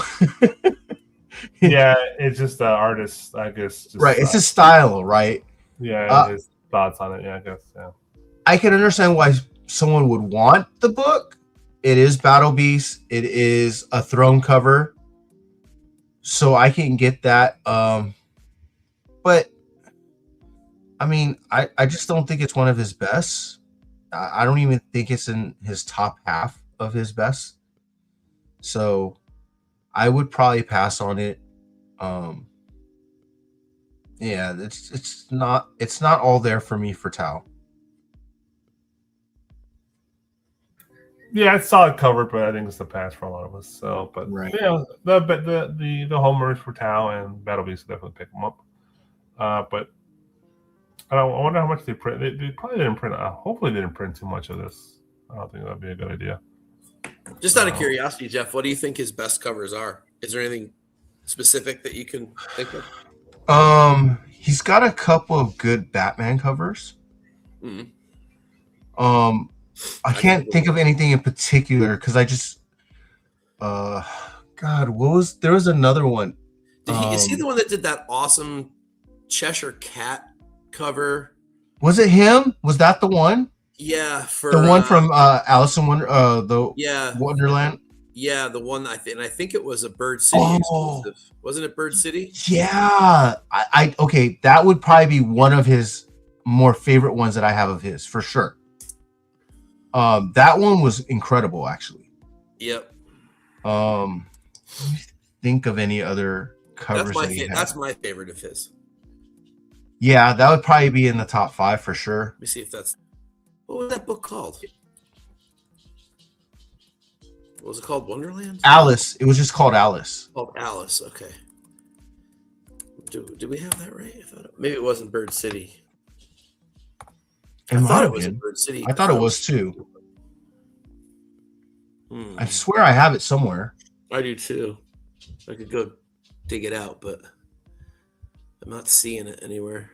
Yeah, it's just the artist, I guess. Just, Right, it's his style, right? Yeah, his thoughts on it. Yeah, I guess. Yeah. I can understand why someone would want the book. It is Battle Beast. It is a throne cover, so I can get that. But I mean, I just don't think it's one of his best. I don't even think it's in his top half of his best. So I would probably pass on it. Yeah, it's not all there for me for Tao. Yeah, it's solid cover, but I think it's the pass for a lot of us. So, but Right. yeah, the homers for Tao and Battle Beast definitely pick them up. But I wonder how much they print. They probably didn't print. Hopefully, they didn't print too much of this. I don't think that'd be a good idea. Just out of curiosity, Jeff, what do you think his best covers are? Is there anything specific that you can think of? He's got a couple of good Batman covers. Mm-hmm. I can't think of anything in particular because I just, God, there was another one. Is he the one that did that awesome Cheshire Cat cover? Was it him? Was that the one? Yeah, for the one from Alice in Wonderland. Yeah, the one I think it was a Bird City exclusive. Wasn't it Bird City? Yeah, I okay. That would probably be one of his more favorite ones that I have of his for sure. That one was incredible, actually. Yep. Let me think of any other covers. That's my favorite of his. Yeah, that would probably be in the top 5 for sure. Let me see if that's. What was that book called? What was it called? Wonderland? Alice. It was just called Alice. Oh, Alice. Okay. Do we have that right? Maybe it wasn't Bird City. I thought it was Bird City. I thought it was too. I swear I have it somewhere. I do too. I could go dig it out, but I'm not seeing it anywhere.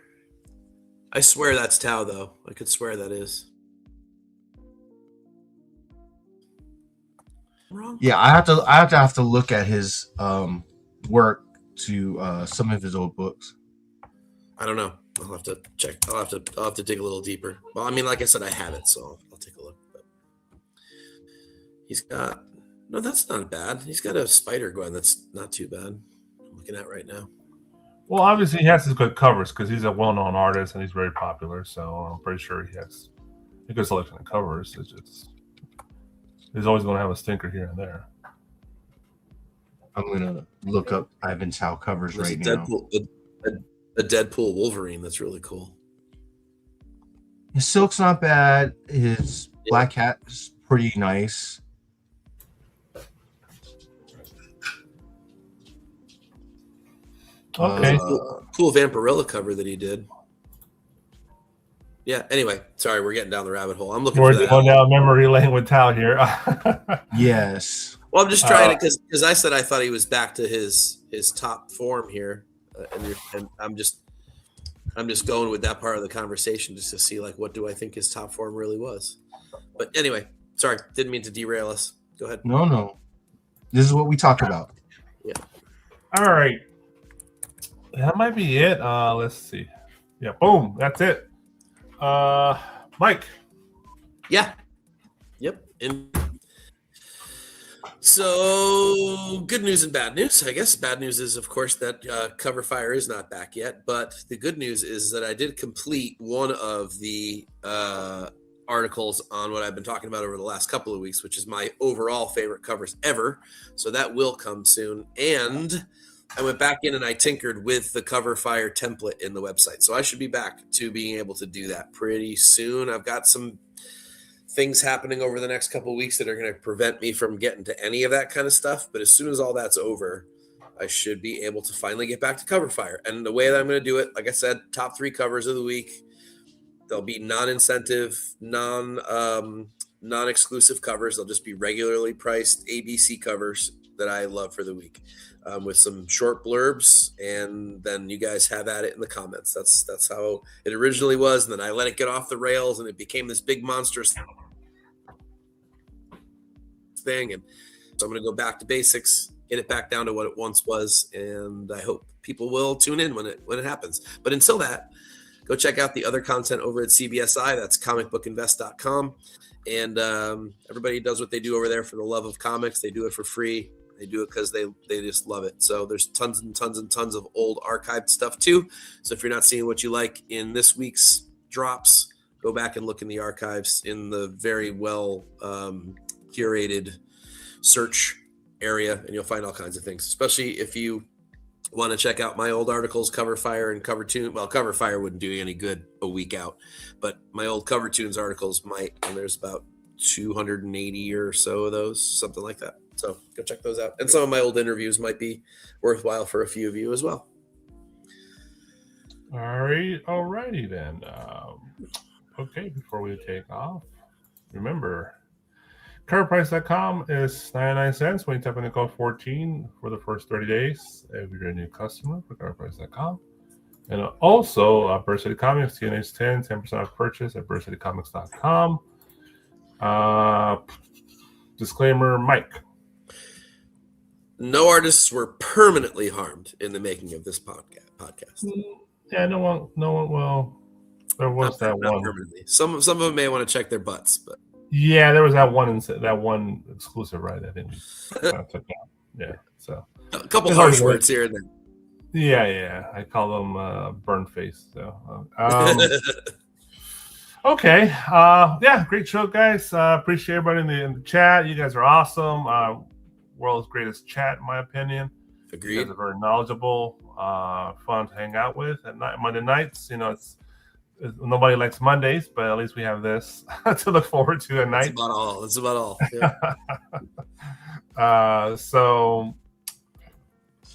I swear that's Tao, though. I could swear that is. Wrong? Yeah, I have to look at his work to some of his old books. I don't know. I'll have to check. I'll have to dig a little deeper. Well, I mean, like I said, I have it, so I'll take a look. But he's got that's not bad. He's got a Spider Gwen that's not too bad. I'm looking at right now. Well, obviously he has his good covers because he's a well-known artist and he's very popular. So I'm pretty sure he has a good selection of covers. He's always going to have a stinker here and there. I'm going to look up Ivan Tao covers right now. A Deadpool Wolverine. That's really cool. His Silk's not bad. His Black Cat is pretty nice. Okay. Cool Vampirella cover that he did. Yeah. Anyway, sorry, we're getting down the rabbit hole. I'm looking for that. We're going down memory lane with Tao here. Yes. Well, I'm just trying to because I said I thought he was back to his top form here, and I'm just going with that part of the conversation just to see like what do I think his top form really was. But anyway, sorry, didn't mean to derail us. Go ahead. No. This is what we talk about. Yeah. All right. That might be it. Let's see. Yeah, boom. That's it. Mike. Yeah. Yep. So good news and bad news. I guess bad news is, of course, that Cover Fire is not back yet. But the good news is that I did complete one of the articles on what I've been talking about over the last couple of weeks, which is my overall favorite covers ever. So that will come soon. And I went back in and I tinkered with the Cover Fire template in the website. So I should be back to being able to do that pretty soon. I've got some things happening over the next couple of weeks that are going to prevent me from getting to any of that kind of stuff. But as soon as all that's over, I should be able to finally get back to cover fire. And the way that I'm going to do it, like I said, top 3 covers of the week. They'll be non-incentive, non-exclusive covers. They'll just be regularly priced ABC covers that I love for the week, with some short blurbs, and then you guys have at it in the comments. That's how it originally was, and then I let it get off the rails, and it became this big monstrous thing. And so I'm going to go back to basics, get it back down to what it once was, and I hope people will tune in when it happens. But until that, go check out the other content over at CBSI. That's comicbookinvest.com. And everybody does what they do over there for the love of comics. They do it for free. They do it because they just love it. So there's tons and tons and tons of old archived stuff too. So if you're not seeing what you like in this week's drops, go back and look in the archives in the very well curated search area, and you'll find all kinds of things, especially if you want to check out my old articles, Cover Fire and Cover Tune. Well, Cover Fire wouldn't do you any good a week out, but my old Cover Tunes articles might, and there's about 280 or so of those, something like that. So go check those out. And some of my old interviews might be worthwhile for a few of you as well. Alrighty then. Okay, before we take off, remember, coverprice.com is 99 cents when you type in the code 14 for the first 30 days if you're a new customer for coverprice.com. And also, Burst City Comics, TNH 10% off purchase at burstcitycomics.com. Disclaimer, Mike. No artists were permanently harmed in the making of this podcast. Yeah, no one. Well, there was that one. Permanently. Some of them may want to check their butts, but yeah, there was that one exclusive, right? I think took out. Yeah, so a couple harsh words here and there. Yeah, I call them burn face. So, okay, yeah, great show, guys. Appreciate everybody in the chat. You guys are awesome. World's greatest chat, in my opinion. Agreed. You guys are very knowledgeable, fun to hang out with at night, Monday nights. You know, it's nobody likes Mondays, but at least we have this to look forward to at night. That's about all. Yeah. So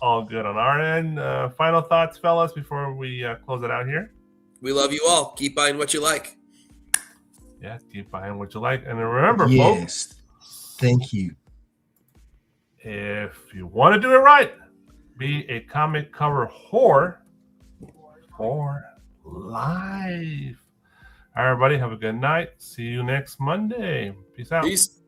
all good on our end. Final thoughts, fellas, before we close it out here. We love you all. Keep buying what you like. Yeah, keep buying what you like. And remember, yes, folks, thank you. If you want to do it right, be a comic cover whore for life. All right, everybody, have a good night. See you next Monday. Peace out. Peace.